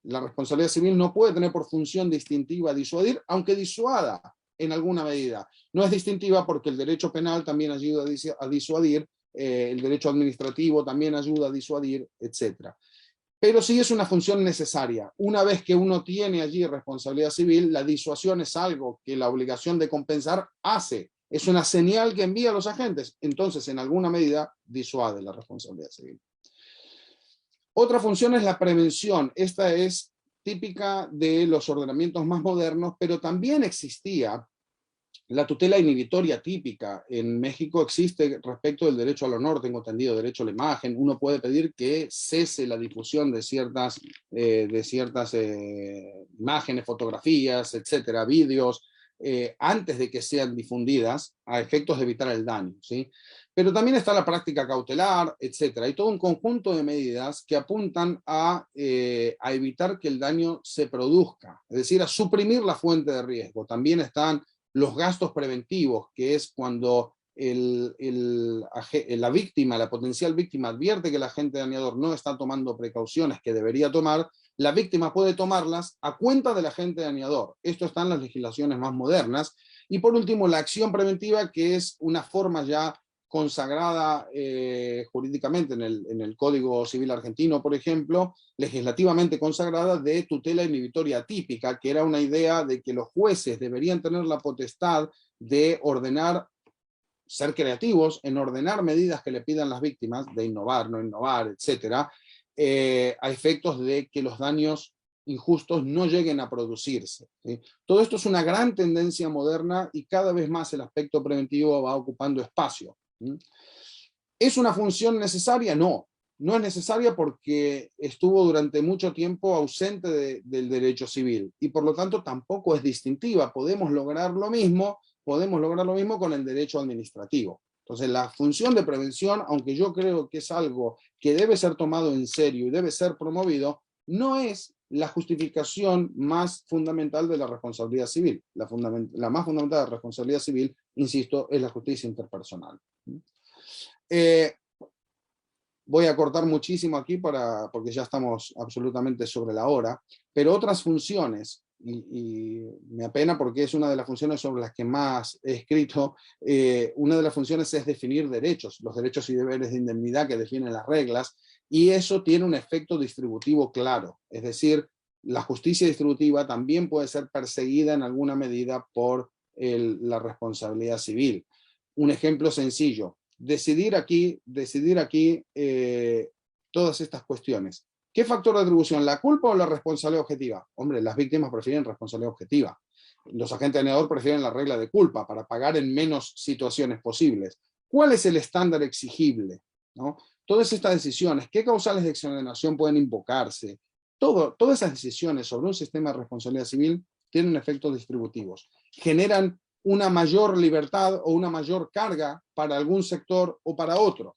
La responsabilidad civil no puede tener por función distintiva disuadir, aunque disuada en alguna medida. No es distintiva porque el derecho penal también ayuda a disuadir, el derecho administrativo también ayuda a disuadir, etc. Pero sí es una función necesaria. Una vez que uno tiene allí responsabilidad civil, la disuasión es algo que la obligación de compensar hace. Es una señal que envía a los agentes. Entonces, en alguna medida, disuade la responsabilidad civil. Otra función es la prevención. Esta es típica de los ordenamientos más modernos, pero también existía la tutela inhibitoria típica. En México existe respecto del derecho al honor, tengo entendido, derecho a la imagen. Uno puede pedir que cese la difusión de ciertas imágenes, fotografías, etcétera, vídeos, antes de que sean difundidas a efectos de evitar el daño, ¿sí? Pero también está la práctica cautelar, etcétera. Hay todo un conjunto de medidas que apuntan a evitar que el daño se produzca, es decir, a suprimir la fuente de riesgo. También están los gastos preventivos, que es cuando la víctima, la potencial víctima, advierte que el agente dañador no está tomando precauciones que debería tomar, la víctima puede tomarlas a cuenta del agente dañador. Esto está en las legislaciones más modernas. Y por último, la acción preventiva, que es una forma ya consagrada jurídicamente en el Código Civil argentino, por ejemplo, legislativamente consagrada, de tutela inhibitoria típica, que era una idea de que los jueces deberían tener la potestad de ordenar, ser creativos en ordenar medidas que le pidan las víctimas, de innovar, no innovar, etcétera, a efectos de que los daños injustos no lleguen a producirse, ¿sí? Todo esto es una gran tendencia moderna y cada vez más el aspecto preventivo va ocupando espacio. ¿Es una función necesaria? No, no es necesaria porque estuvo durante mucho tiempo ausente del derecho civil y por lo tanto tampoco es distintiva. Podemos lograr lo mismo con el derecho administrativo. Entonces la función de prevención, aunque yo creo que es algo que debe ser tomado en serio y debe ser promovido, no es la justificación más fundamental de la responsabilidad civil. La más fundamental de la responsabilidad civil, insisto, es la justicia interpersonal. Voy a cortar muchísimo aquí porque ya estamos absolutamente sobre la hora, pero otras funciones, y me apena porque es una de las funciones sobre las que más he escrito, una de las funciones es definir derechos, los derechos y deberes de indemnidad que definen las reglas, y eso tiene un efecto distributivo claro, es decir, la justicia distributiva también puede ser perseguida en alguna medida por la responsabilidad civil. Un ejemplo sencillo: decidir aquí todas estas cuestiones. ¿Qué factor de atribución? ¿La culpa o la responsabilidad objetiva? Hombre, las víctimas prefieren responsabilidad objetiva. Los agentes dañadores prefieren la regla de culpa para pagar en menos situaciones posibles. ¿Cuál es el estándar exigible? ¿No? Todas estas decisiones, ¿qué causales de exoneración pueden invocarse? Todas esas decisiones sobre un sistema de responsabilidad civil tienen efectos distributivos. Generan una mayor libertad o una mayor carga para algún sector o para otro.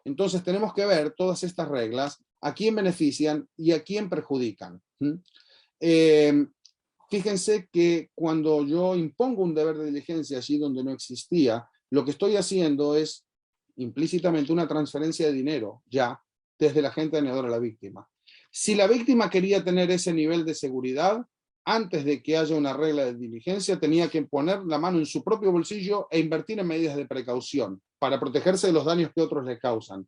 Entonces tenemos que ver todas estas reglas, a quién benefician y a quién perjudican. Fíjense que cuando yo impongo un deber de diligencia allí donde no existía, lo que estoy haciendo es implícitamente una transferencia de dinero ya desde el agente dañador a la víctima. Si la víctima quería tener ese nivel de seguridad, antes de que haya una regla de diligencia, tenía que poner la mano en su propio bolsillo e invertir en medidas de precaución para protegerse de los daños que otros le causan.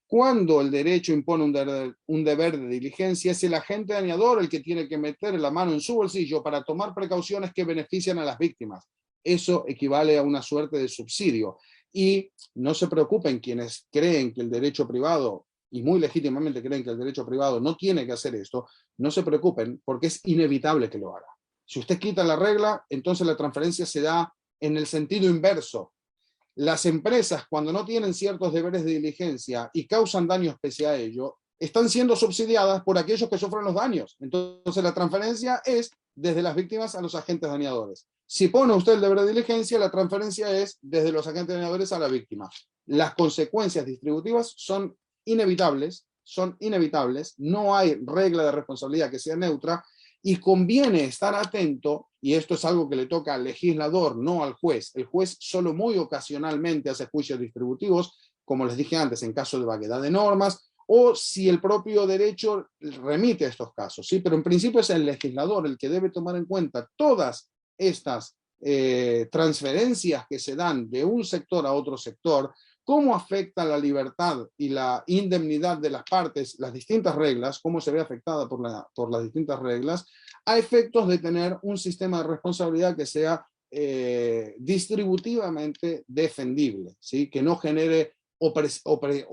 Cuando el derecho impone un deber de diligencia, es el agente dañador el que tiene que meter la mano en su bolsillo para tomar precauciones que benefician a las víctimas. Eso equivale a una suerte de subsidio. Y no se preocupen quienes creen que el derecho privado, y muy legítimamente creen que el derecho privado no tiene que hacer esto, no se preocupen porque es inevitable que lo haga. Si usted quita la regla, entonces la transferencia se da en el sentido inverso. Las empresas, cuando no tienen ciertos deberes de diligencia y causan daños pese a ello, están siendo subsidiadas por aquellos que sufren los daños. Entonces la transferencia es desde las víctimas a los agentes dañadores. Si pone usted el deber de diligencia, la transferencia es desde los agentes dañadores a la víctima. Las consecuencias distributivas son inevitables, no hay regla de responsabilidad que sea neutra, y conviene estar atento, y esto es algo que le toca al legislador, no al juez. El juez solo muy ocasionalmente hace juicios distributivos, como les dije antes, en caso de vaguedad de normas, o si el propio derecho remite a estos casos, ¿sí? Pero en principio es el legislador el que debe tomar en cuenta todas estas transferencias que se dan de un sector a otro sector, cómo afecta la libertad y la indemnidad de las partes, las distintas reglas, cómo se ve afectada por las distintas reglas, a efectos de tener un sistema de responsabilidad que sea distributivamente defendible, ¿sí? Que no genere opresores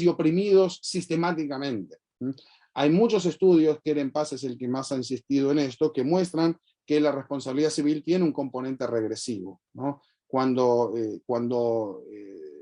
y oprimidos sistemáticamente. Hay muchos estudios, Keren Paz es el que más ha insistido en esto, que muestran que la responsabilidad civil tiene un componente regresivo, ¿no? Cuando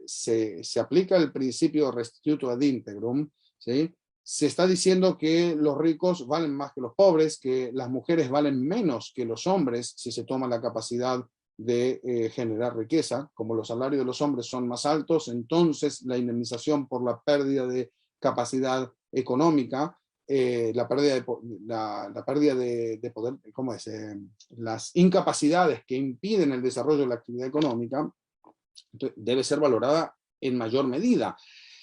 se aplica el principio restitutio ad integrum, ¿sí? Se está diciendo que los ricos valen más que los pobres, que las mujeres valen menos que los hombres si se toma la capacidad de generar riqueza. Como los salarios de los hombres son más altos, entonces la indemnización por la pérdida de capacidad económica, la pérdida de poder, ¿cómo es? Las incapacidades que impiden el desarrollo de la actividad económica debe ser valorada en mayor medida.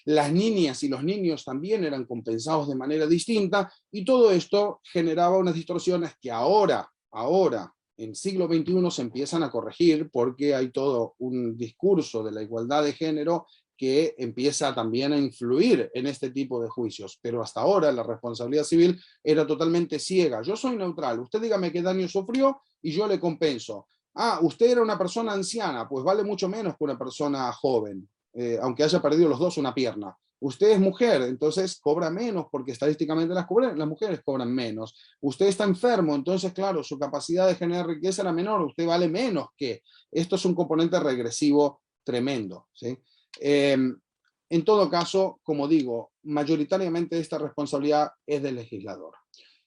Las niñas y los niños también eran compensados de manera distinta, y todo esto generaba unas distorsiones que ahora, en siglo XXI, se empiezan a corregir, porque hay todo un discurso de la igualdad de género que empieza también a influir en este tipo de juicios. Pero hasta ahora la responsabilidad civil era totalmente ciega. Yo soy neutral, usted dígame qué daño sufrió y yo le compenso. Ah, usted era una persona anciana, pues vale mucho menos que una persona joven, aunque haya perdido los dos una pierna. Usted es mujer, entonces cobra menos, porque estadísticamente las mujeres cobran menos. Usted está enfermo, entonces claro, su capacidad de generar riqueza era menor, usted vale menos que. Esto es un componente regresivo tremendo, ¿sí? En todo caso, como digo, mayoritariamente esta responsabilidad es del legislador.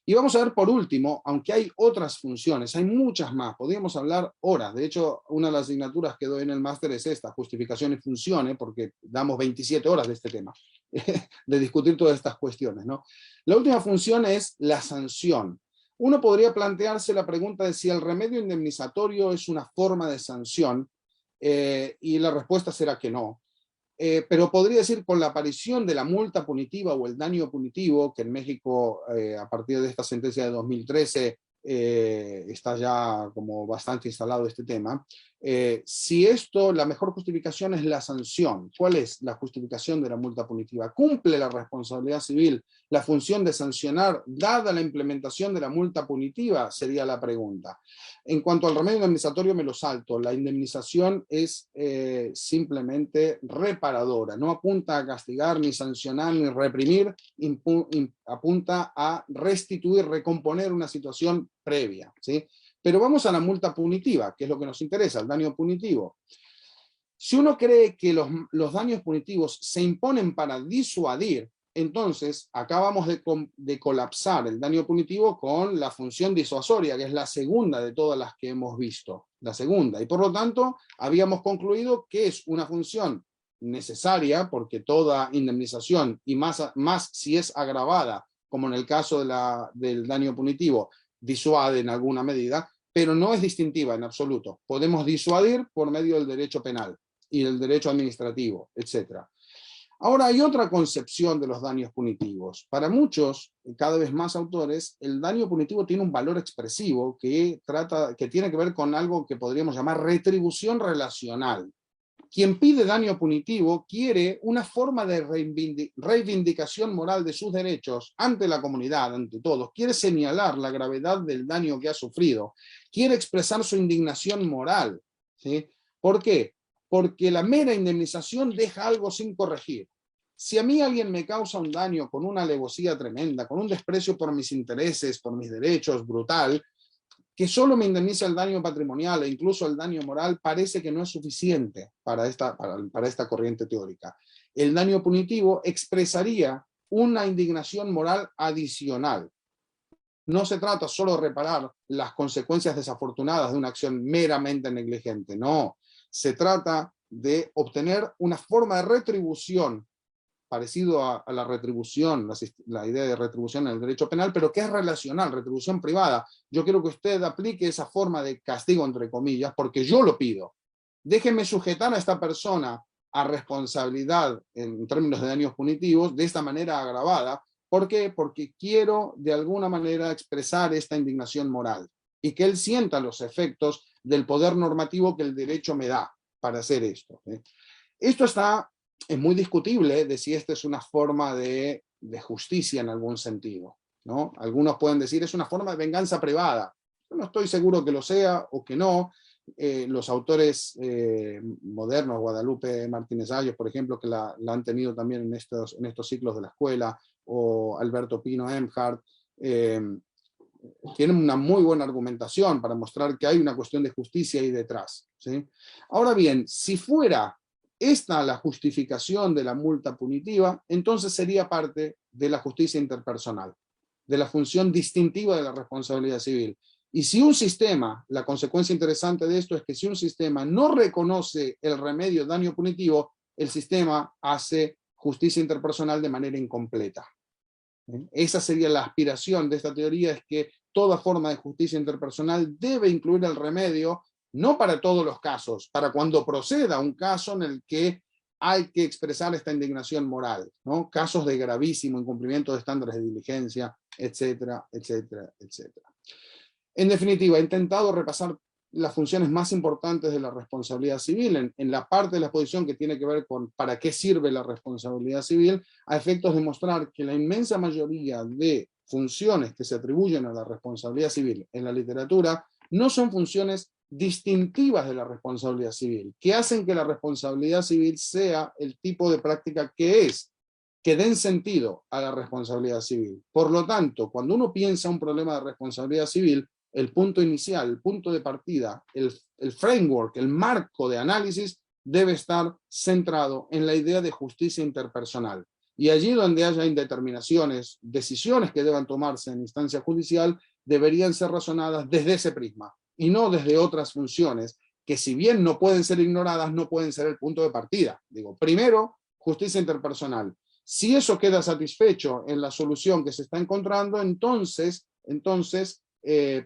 Y vamos a ver por último, aunque hay otras funciones, hay muchas más, podríamos hablar horas. De hecho, una de las asignaturas que doy en el máster es esta, justificación y funciones, porque damos 27 horas de este tema, de discutir todas estas cuestiones, ¿no? La última función es la sanción. Uno podría plantearse la pregunta de si el remedio indemnizatorio es una forma de sanción, y la respuesta será que no. Pero podría decir, con la aparición de la multa punitiva o el daño punitivo, que en México a partir de esta sentencia de 2013 está ya como bastante instalado este tema, si esto, la mejor justificación es la sanción. ¿Cuál es la justificación de la multa punitiva? ¿Cumple la responsabilidad civil la función de sancionar dada la implementación de la multa punitiva? Sería la pregunta. En cuanto al remedio indemnizatorio me lo salto. La indemnización es simplemente reparadora, no apunta a castigar, ni sancionar, ni reprimir, apunta a restituir, recomponer una situación previa, ¿sí? Pero vamos a la multa punitiva, que es lo que nos interesa, el daño punitivo. Si uno cree que los daños punitivos se imponen para disuadir, entonces acabamos de colapsar el daño punitivo con la función disuasoria, que es la segunda de todas las que hemos visto, la segunda, y por lo tanto habíamos concluido que es una función necesaria, porque toda indemnización, y más si es agravada, como en el caso del daño punitivo, disuade en alguna medida, pero no es distintiva en absoluto. Podemos disuadir por medio del derecho penal y del derecho administrativo, etc. Ahora hay otra concepción de los daños punitivos. Para muchos, cada vez más autores, el daño punitivo tiene un valor expresivo que tiene que ver con algo que podríamos llamar retribución relacional. Quien pide daño punitivo quiere una forma de reivindicación moral de sus derechos ante la comunidad, ante todos. Quiere señalar la gravedad del daño que ha sufrido. Quiere expresar su indignación moral, ¿sí? ¿Por qué? Porque la mera indemnización deja algo sin corregir. Si a mí alguien me causa un daño con una alevosía tremenda, con un desprecio por mis intereses, por mis derechos brutal, que solo me indemniza el daño patrimonial e incluso el daño moral, parece que no es suficiente para esta corriente teórica. El daño punitivo expresaría una indignación moral adicional. No se trata solo de reparar las consecuencias desafortunadas de una acción meramente negligente, no. Se trata de obtener una forma de retribución parecido a la retribución, la idea de retribución en el derecho penal, pero que es relacional, retribución privada. Yo quiero que usted aplique esa forma de castigo, entre comillas, porque yo lo pido. Déjeme sujetar a esta persona a responsabilidad en términos de daños punitivos de esta manera agravada. ¿Por qué? Porque quiero de alguna manera expresar esta indignación moral y que él sienta los efectos del poder normativo que el derecho me da para hacer esto, ¿eh? Esto es muy discutible de si esta es una forma de justicia en algún sentido, ¿no? Algunos pueden decir es una forma de venganza privada. Yo no estoy seguro que lo sea o que no. Los autores modernos, Guadalupe Martínez Ayos, por ejemplo, que la han tenido también en estos ciclos de la escuela, o Alberto Pino Emhart, tienen una muy buena argumentación para mostrar que hay una cuestión de justicia ahí detrás, ¿sí? Ahora bien, si fuera esta la justificación de la multa punitiva, entonces sería parte de la justicia interpersonal, de la función distintiva de la responsabilidad civil. Y si un sistema, la consecuencia interesante de esto es que si un sistema no reconoce el remedio daño punitivo, el sistema hace justicia interpersonal de manera incompleta. Esa sería la aspiración de esta teoría, es que toda forma de justicia interpersonal debe incluir el remedio, no para todos los casos, para cuando proceda un caso en el que hay que expresar esta indignación moral, ¿no? Casos de gravísimo incumplimiento de estándares de diligencia, etcétera, etcétera, etcétera. En definitiva, he intentado repasar las funciones más importantes de la responsabilidad civil en la parte de la exposición que tiene que ver con para qué sirve la responsabilidad civil, a efectos de mostrar que la inmensa mayoría de funciones que se atribuyen a la responsabilidad civil en la literatura no son funciones distintivas de la responsabilidad civil, que hacen que la responsabilidad civil sea el tipo de práctica que es, que den sentido a la responsabilidad civil. Por lo tanto, cuando uno piensa un problema de responsabilidad civil, el punto inicial, el punto de partida, el framework, el marco de análisis debe estar centrado en la idea de justicia interpersonal. Y allí donde haya indeterminaciones, decisiones que deban tomarse en instancia judicial, deberían ser razonadas desde ese prisma, y no desde otras funciones, que si bien no pueden ser ignoradas, no pueden ser el punto de partida. Digo, primero, justicia interpersonal. Si eso queda satisfecho en la solución que se está encontrando, entonces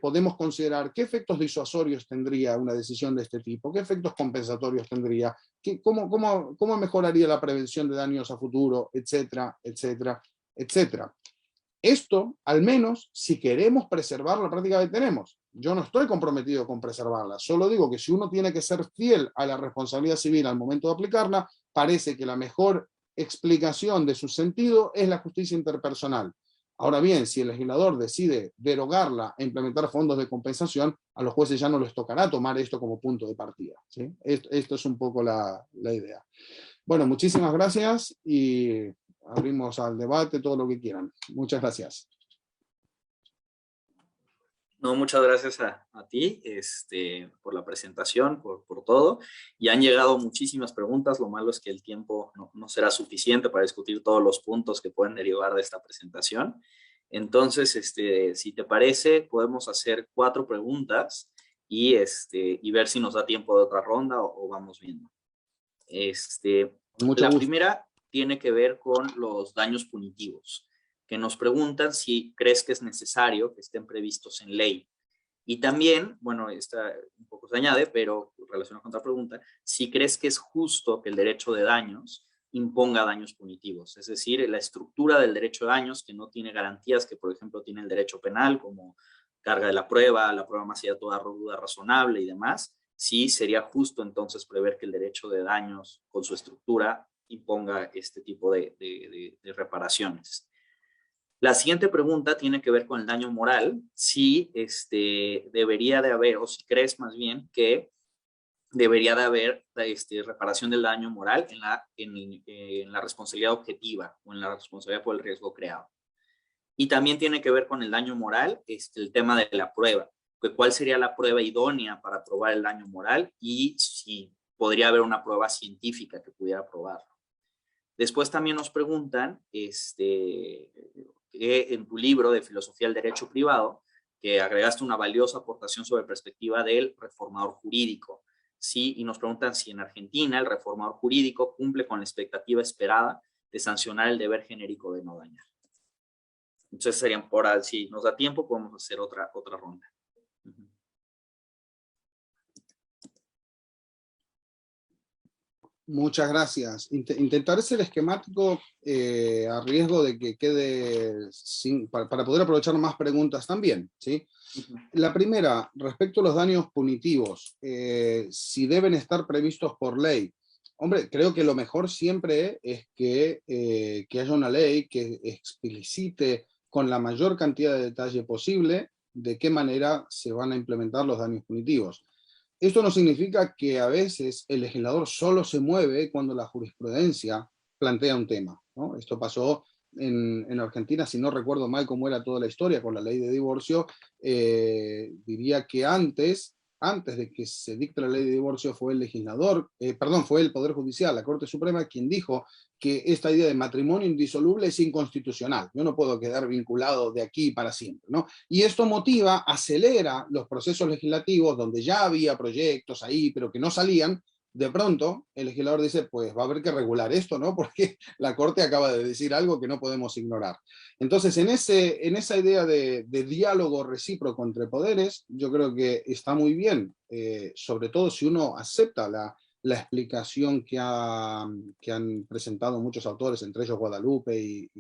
podemos considerar qué efectos disuasorios tendría una decisión de este tipo, qué efectos compensatorios tendría, cómo mejoraría la prevención de daños a futuro, etcétera, etcétera, etcétera. Esto, al menos, si queremos preservar la práctica que tenemos. Yo no estoy comprometido con preservarla, solo digo que si uno tiene que ser fiel a la responsabilidad civil al momento de aplicarla, parece que la mejor explicación de su sentido es la justicia interpersonal. Ahora bien, si el legislador decide derogarla e implementar fondos de compensación, a los jueces ya no les tocará tomar esto como punto de partida, ¿sí? Esto es un poco la idea. Bueno, muchísimas gracias y abrimos al debate, todo lo que quieran. Muchas gracias. No, muchas gracias a ti por la presentación, por todo. Y han llegado muchísimas preguntas. Lo malo es que el tiempo no será suficiente para discutir todos los puntos que pueden derivar de esta presentación. Entonces, si te parece, podemos hacer 4 preguntas y ver si nos da tiempo de otra ronda o vamos viendo. La primera tiene que ver con los daños punitivos, que nos preguntan si crees que es necesario que estén previstos en ley. Y también, bueno, esta un poco se añade, pero relacionado con otra pregunta, si crees que es justo que el derecho de daños imponga daños punitivos. Es decir, la estructura del derecho de daños, que no tiene garantías que, por ejemplo, tiene el derecho penal, como carga de la prueba más allá de toda duda razonable y demás, sí sería justo entonces prever que el derecho de daños, con su estructura, imponga este tipo de reparaciones. La siguiente pregunta tiene que ver con el daño moral, si debería de haber, o si crees más bien que debería de haber reparación del daño moral en la responsabilidad objetiva o en la responsabilidad por el riesgo creado. Y también tiene que ver con el daño moral, el tema de la prueba, cuál sería la prueba idónea para probar el daño moral y si podría haber una prueba científica que pudiera probarlo. Después también nos preguntan, en tu libro de Filosofía del Derecho Privado, que agregaste una valiosa aportación sobre perspectiva del reformador jurídico. Sí, y nos preguntan si en Argentina el reformador jurídico cumple con la expectativa esperada de sancionar el deber genérico de no dañar. Entonces serían si nos da tiempo, podemos hacer otra ronda. Muchas gracias. Intentaré ser esquemático a riesgo de que quede para poder aprovechar más preguntas también, ¿sí? La primera, respecto a los daños punitivos, si deben estar previstos por ley. Hombre, creo que lo mejor siempre es que haya una ley que explicite con la mayor cantidad de detalle posible de qué manera se van a implementar los daños punitivos. Esto no significa que a veces el legislador solo se mueve cuando la jurisprudencia plantea un tema, ¿no? Esto pasó en Argentina, si no recuerdo mal cómo era toda la historia con la ley de divorcio, diría que antes de que se dicte la ley de divorcio fue el legislador, fue el Poder Judicial, la Corte Suprema, quien dijo que esta idea de matrimonio indisoluble es inconstitucional. Yo no puedo quedar vinculado de aquí para siempre, ¿no? Y esto motiva, acelera los procesos legislativos donde ya había proyectos ahí, pero que no salían. De pronto, el legislador dice, pues va a haber que regular esto, ¿no? Porque la Corte acaba de decir algo que no podemos ignorar. Entonces, en esa idea de diálogo recíproco entre poderes, yo creo que está muy bien, sobre todo si uno acepta la explicación que han presentado muchos autores, entre ellos Guadalupe y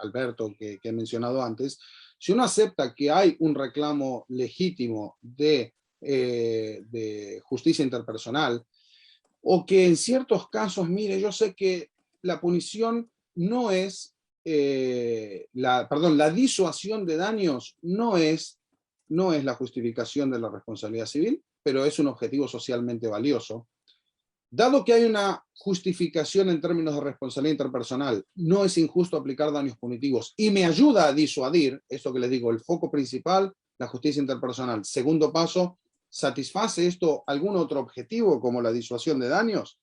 Alberto, que he mencionado antes. Si uno acepta que hay un reclamo legítimo de justicia interpersonal, o que en ciertos casos, mire, yo sé que la punición no es, la disuasión de daños no es la justificación de la responsabilidad civil, pero es un objetivo socialmente valioso. Dado que hay una justificación en términos de responsabilidad interpersonal, no es injusto aplicar daños punitivos y me ayuda a disuadir, esto que les digo, el foco principal, la justicia interpersonal. Segundo paso, ¿satisface esto algún otro objetivo como la disuasión de daños?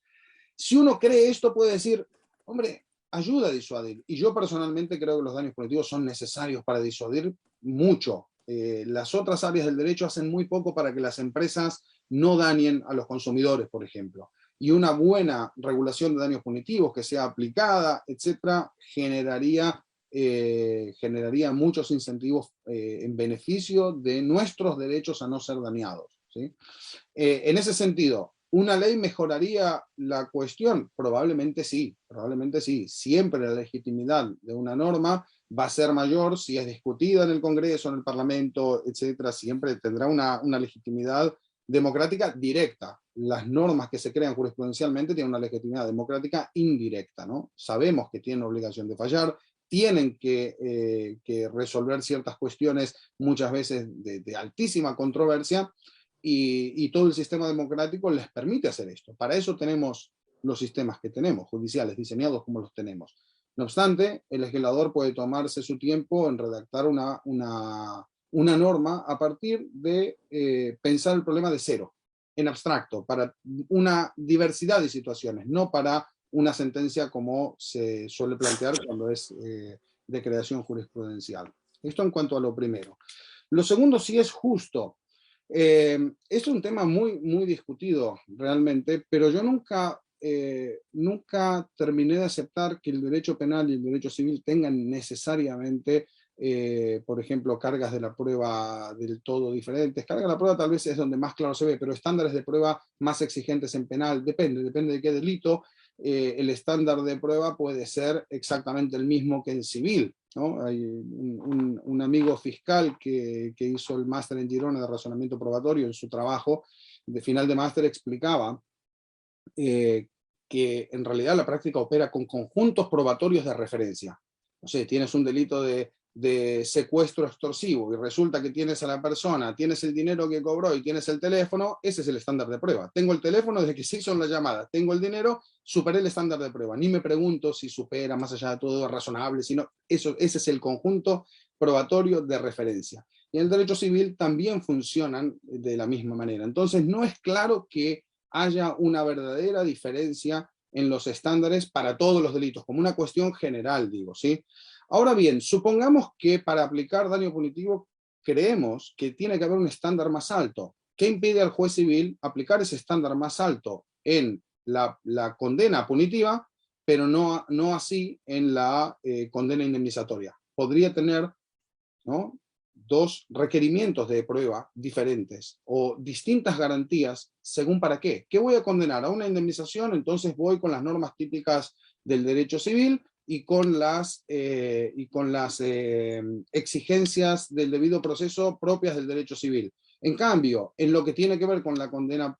Si uno cree esto, puede decir, hombre, ayuda a disuadir. Y yo personalmente creo que los daños punitivos son necesarios para disuadir mucho. Las otras áreas del derecho hacen muy poco para que las empresas no dañen a los consumidores, por ejemplo. Y una buena regulación de daños punitivos que sea aplicada, etcétera, generaría muchos incentivos en beneficio de nuestros derechos a no ser dañados, ¿sí? En ese sentido, ¿una ley mejoraría la cuestión? Probablemente sí, probablemente sí. Siempre la legitimidad de una norma va a ser mayor si es discutida en el Congreso, en el Parlamento, etcétera. Siempre tendrá una legitimidad democrática directa. Las normas que se crean jurisprudencialmente tienen una legitimidad democrática indirecta, ¿no? Sabemos que tienen obligación de fallar, tienen que resolver ciertas cuestiones muchas veces de altísima controversia, y todo el sistema democrático les permite hacer esto. Para eso tenemos los sistemas que tenemos, judiciales, diseñados como los tenemos. No obstante, el legislador puede tomarse su tiempo en redactar una norma a partir de pensar el problema de cero, en abstracto, para una diversidad de situaciones, no para una sentencia como se suele plantear cuando es de creación jurisprudencial. Esto en cuanto a lo primero. Lo segundo, si es justo. Es un tema muy, muy discutido realmente, pero yo nunca terminé de aceptar que el derecho penal y el derecho civil tengan necesariamente, por ejemplo, cargas de la prueba del todo diferentes. Carga de la prueba tal vez es donde más claro se ve, pero estándares de prueba más exigentes en penal, depende de qué delito. El estándar de prueba puede ser exactamente el mismo que en civil, ¿no? Hay un amigo fiscal que hizo el máster en Girona de razonamiento probatorio. En su trabajo de final de máster explicaba que en realidad la práctica opera con conjuntos probatorios de referencia. No sé, tienes un delito de secuestro extorsivo y resulta que tienes a la persona, tienes el dinero que cobró y tienes el teléfono, ese es el estándar de prueba. Tengo el teléfono desde que se hizo la llamada, tengo el dinero, superé el estándar de prueba. Ni me pregunto si supera, más allá de todo, es razonable, sino ese es el conjunto probatorio de referencia. Y en el derecho civil también funcionan de la misma manera. Entonces no es claro que haya una verdadera diferencia en los estándares para todos los delitos, como una cuestión general, digo, ¿sí? Ahora bien, supongamos que para aplicar daño punitivo creemos que tiene que haber un estándar más alto. ¿Qué impide al juez civil aplicar ese estándar más alto en la condena punitiva, pero no así en la condena indemnizatoria? Podría tener, ¿no?, dos requerimientos de prueba diferentes o distintas garantías según para qué. ¿Qué voy a condenar? ¿A una indemnización? Entonces voy con las normas típicas del derecho civil y con las exigencias del debido proceso propias del derecho civil. En cambio, en lo que tiene que ver con la condena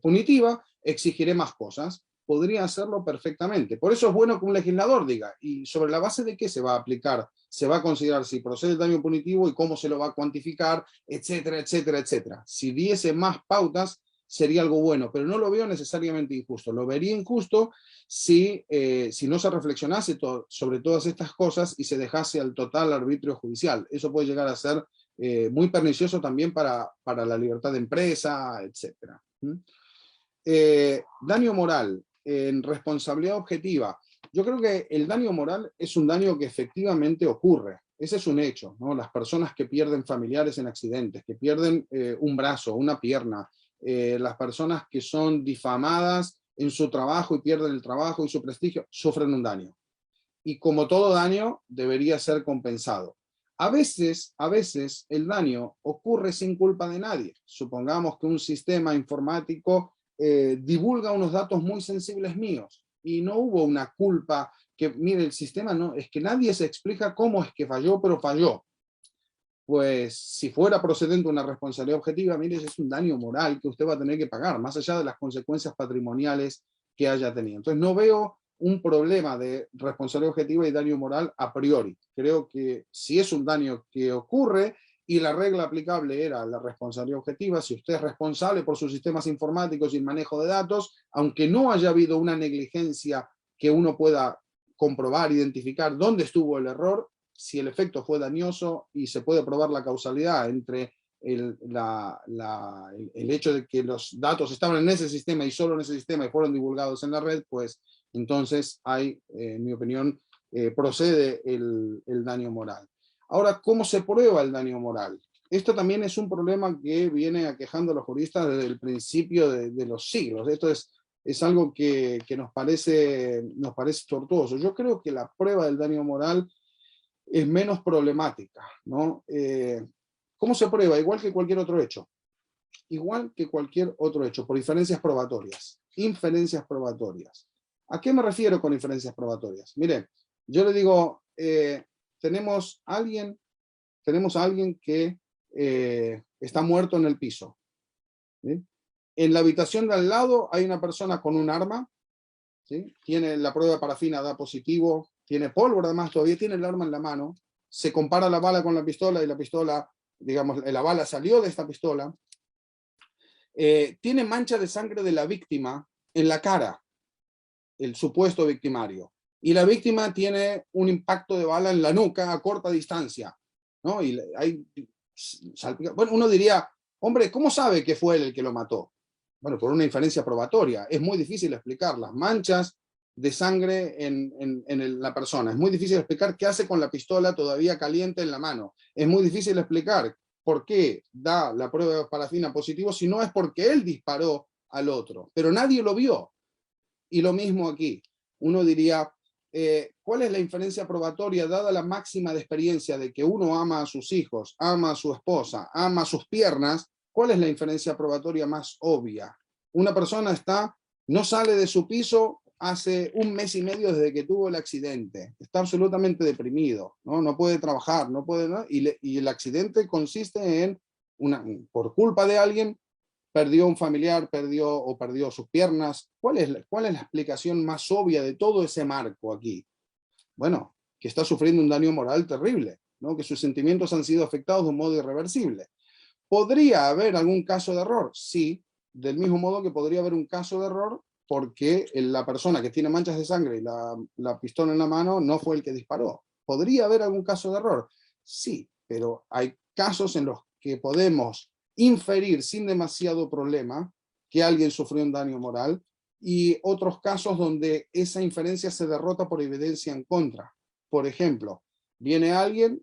punitiva, exigiré más cosas. podría hacerlo perfectamente. Por eso es bueno que un legislador diga, y sobre la base de qué se va a aplicar, se va a considerar si procede el daño punitivo y cómo se lo va a cuantificar, etcétera, etcétera, etcétera. Si diese más pautas, sería algo bueno, pero no lo veo necesariamente injusto. Lo vería injusto si no se reflexionase sobre todas estas cosas y se dejase al total arbitrio judicial. Eso puede llegar a ser muy pernicioso también para la libertad de empresa, etcétera. Daño moral, en responsabilidad objetiva. Yo creo que el daño moral es un daño que efectivamente ocurre. Ese es un hecho, ¿no? Las personas que pierden familiares en accidentes, que pierden un brazo, una pierna, las personas que son difamadas en su trabajo y pierden el trabajo y su prestigio, sufren un daño. Y como todo daño, debería ser compensado. A veces el daño ocurre sin culpa de nadie. Supongamos que un sistema informático divulga unos datos muy sensibles míos y no hubo una culpa que, mire, el sistema no, es que nadie se explica cómo es que falló, pero falló. Pues si fuera procedente una responsabilidad objetiva, mire, es un daño moral que usted va a tener que pagar, más allá de las consecuencias patrimoniales que haya tenido. Entonces no veo un problema de responsabilidad objetiva y daño moral a priori. Creo que si es un daño que ocurre y la regla aplicable era la responsabilidad objetiva, si usted es responsable por sus sistemas informáticos y el manejo de datos, aunque no haya habido una negligencia que uno pueda comprobar, identificar dónde estuvo el error, si el efecto fue dañoso y se puede probar la causalidad entre el hecho de que los datos estaban en ese sistema y solo en ese sistema y fueron divulgados en la red, pues entonces hay, en mi opinión, procede el daño moral. Ahora, ¿cómo se prueba el daño moral? Esto también es un problema que viene aquejando a los juristas desde el principio de los siglos. Esto es algo que nos parece tortuoso. Yo creo que la prueba del daño moral es menos problemática, ¿no? ¿Cómo se prueba? Igual que cualquier otro hecho. Igual que cualquier otro hecho, por inferencias probatorias. Inferencias probatorias. ¿A qué me refiero con inferencias probatorias? Miren, yo le digo, tenemos a alguien que está muerto en el piso. ¿Sí? En la habitación de al lado hay una persona con un arma, ¿sí? Tiene la prueba de parafina, da positivo, tiene pólvora, además todavía tiene el arma en la mano, se compara la bala con la pistola y la pistola, digamos, la bala salió de esta pistola, tiene mancha de sangre de la víctima en la cara, el supuesto victimario, y la víctima tiene un impacto de bala en la nuca a corta distancia, ¿no? Y hay, bueno, uno diría, hombre, ¿cómo sabe que fue él el que lo mató? Bueno, por una inferencia probatoria. Es muy difícil explicar las manchas de sangre en la persona. Es muy difícil explicar qué hace con la pistola todavía caliente en la mano. Es muy difícil explicar por qué da la prueba de parafina positivo si no es porque él disparó al otro. Pero nadie lo vio. Y lo mismo aquí. Uno diría, ¿cuál es la inferencia probatoria dada la máxima de experiencia de que uno ama a sus hijos, ama a su esposa, ama sus piernas? ¿Cuál es la inferencia probatoria más obvia? Una persona no sale de su piso hace 1 mes y medio desde que tuvo el accidente. Está absolutamente deprimido, no puede trabajar, no puede, ¿no? Y el accidente consiste en, por culpa de alguien, perdió un familiar, perdió sus piernas. ¿Cuál es la explicación más obvia de todo ese marco aquí? Bueno, que está sufriendo un daño moral terrible, ¿no? Que sus sentimientos han sido afectados de un modo irreversible. ¿Podría haber algún caso de error? Sí, del mismo modo que podría haber un caso de error porque la persona que tiene manchas de sangre y la pistola en la mano no fue el que disparó. ¿Podría haber algún caso de error? Sí, pero hay casos en los que podemos inferir sin demasiado problema que alguien sufrió un daño moral y otros casos donde esa inferencia se derrota por evidencia en contra. Por ejemplo, viene alguien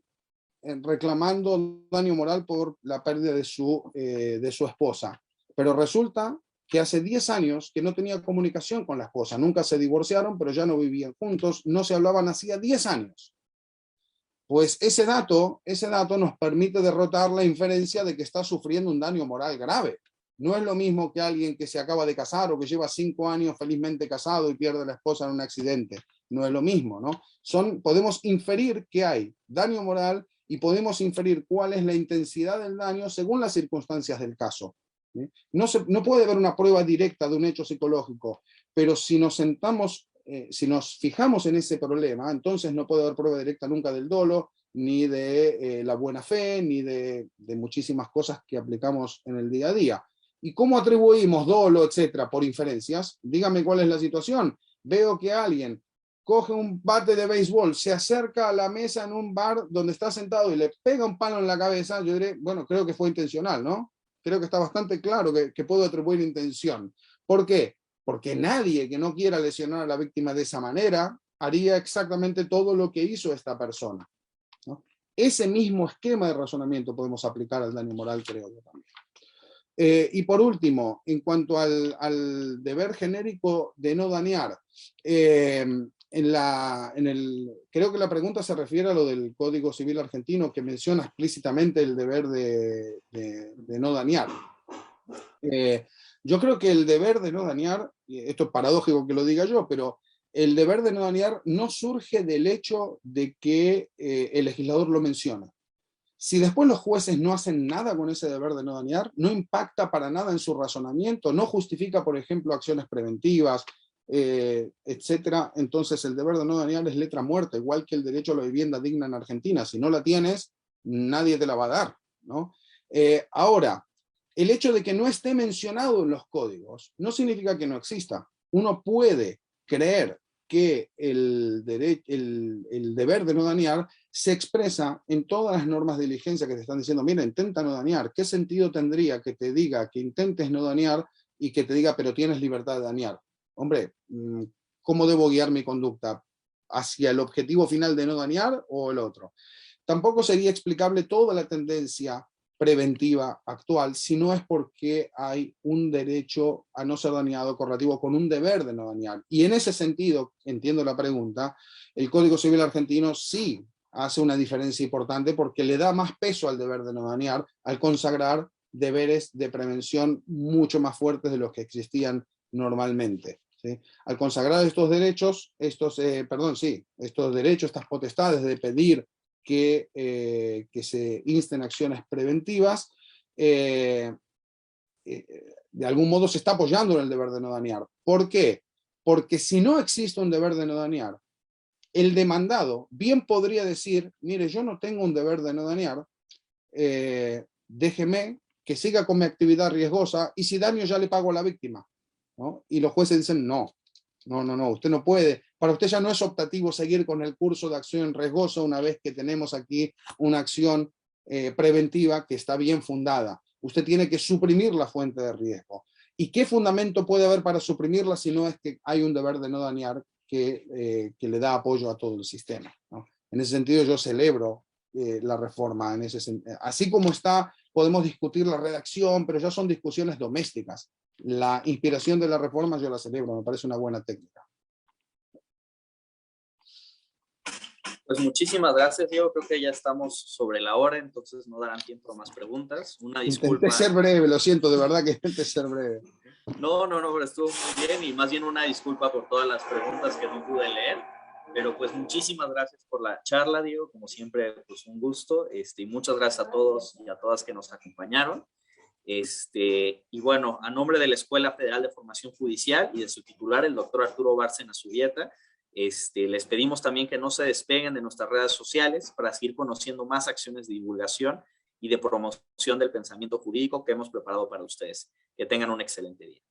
reclamando daño moral por la pérdida de su esposa, pero resulta que hace 10 años que no tenía comunicación con la esposa, nunca se divorciaron, pero ya no vivían juntos, no se hablaban hacía 10 años. Pues ese dato nos permite derrotar la inferencia de que está sufriendo un daño moral grave. No es lo mismo que alguien que se acaba de casar o que lleva 5 años felizmente casado y pierde a la esposa en un accidente. No es lo mismo, ¿no? Podemos inferir que hay daño moral y podemos inferir cuál es la intensidad del daño según las circunstancias del caso. No puede haber una prueba directa de un hecho psicológico, pero si nos sentamos, si nos fijamos en ese problema, entonces no puede haber prueba directa nunca del dolo, ni de la buena fe, ni de muchísimas cosas que aplicamos en el día a día. ¿Y cómo atribuimos dolo, etcétera, por inferencias? Dígame cuál es la situación. Veo que alguien coge un bate de béisbol, se acerca a la mesa en un bar donde está sentado y le pega un palo en la cabeza, yo diré, bueno, creo que fue intencional, ¿no? Creo que está bastante claro que puedo atribuir intención. ¿Por qué? Porque nadie que no quiera lesionar a la víctima de esa manera haría exactamente todo lo que hizo esta persona, ¿no? Ese mismo esquema de razonamiento podemos aplicar al daño moral, creo yo también. Y por último, en cuanto al deber genérico de no dañar, creo que la pregunta se refiere a lo del Código Civil argentino, que menciona explícitamente el deber de no dañar. Yo creo que el deber de no dañar, y esto es paradójico que lo diga yo, pero el deber de no dañar no surge del hecho de que el legislador lo menciona. Si después los jueces no hacen nada con ese deber de no dañar, no impacta para nada en su razonamiento, no justifica, por ejemplo, acciones preventivas, etcétera, entonces el deber de no dañar es letra muerta, igual que el derecho a la vivienda digna en Argentina. Si no la tienes, nadie te la va a dar, ¿no? Ahora, el hecho de que no esté mencionado en los códigos no significa que no exista. Uno puede creer que el deber de no dañar se expresa en todas las normas de diligencia que te están diciendo, mira, intenta no dañar. ¿Qué sentido tendría que te diga que intentes no dañar y que te diga, pero tienes libertad de dañar? Hombre, ¿cómo debo guiar mi conducta? ¿Hacia el objetivo final de no dañar o el otro? Tampoco sería explicable toda la tendencia preventiva actual si no es porque hay un derecho a no ser dañado correlativo con un deber de no dañar. Y en ese sentido, entiendo la pregunta, el Código Civil argentino sí hace una diferencia importante porque le da más peso al deber de no dañar al consagrar deberes de prevención mucho más fuertes de los que existían normalmente, ¿sí? Al consagrar estos derechos, estos derechos, estas potestades de pedir que se insten acciones preventivas, de algún modo se está apoyando en el deber de no dañar. ¿Por qué? Porque si no existe un deber de no dañar, el demandado bien podría decir, mire, yo no tengo un deber de no dañar, déjeme que siga con mi actividad riesgosa y si daño ya le pago a la víctima, ¿no? Y los jueces dicen, no, usted no puede. Para usted ya no es optativo seguir con el curso de acción riesgosa una vez que tenemos aquí una acción preventiva que está bien fundada. Usted tiene que suprimir la fuente de riesgo. ¿Y qué fundamento puede haber para suprimirla si no es que hay un deber de no dañar que le da apoyo a todo el sistema, ¿no? En ese sentido yo celebro la reforma. Así como está, podemos discutir la redacción, pero ya son discusiones domésticas. La inspiración de la reforma yo la celebro, me parece una buena técnica. Pues muchísimas gracias, Diego. Creo que ya estamos sobre la hora, entonces no darán tiempo a más preguntas. Una disculpa. Intenté ser breve, lo siento, de verdad que intenté ser breve. No, pero estuvo muy bien y más bien una disculpa por todas las preguntas que no pude leer. Pero pues muchísimas gracias por la charla, Diego. Como siempre, pues un gusto. Y muchas gracias a todos y a todas que nos acompañaron. Y bueno, a nombre de la Escuela Federal de Formación Judicial y de su titular, el doctor Arturo Bárcena Zubieta, les pedimos también que no se despeguen de nuestras redes sociales para seguir conociendo más acciones de divulgación y de promoción del pensamiento jurídico que hemos preparado para ustedes. Que tengan un excelente día.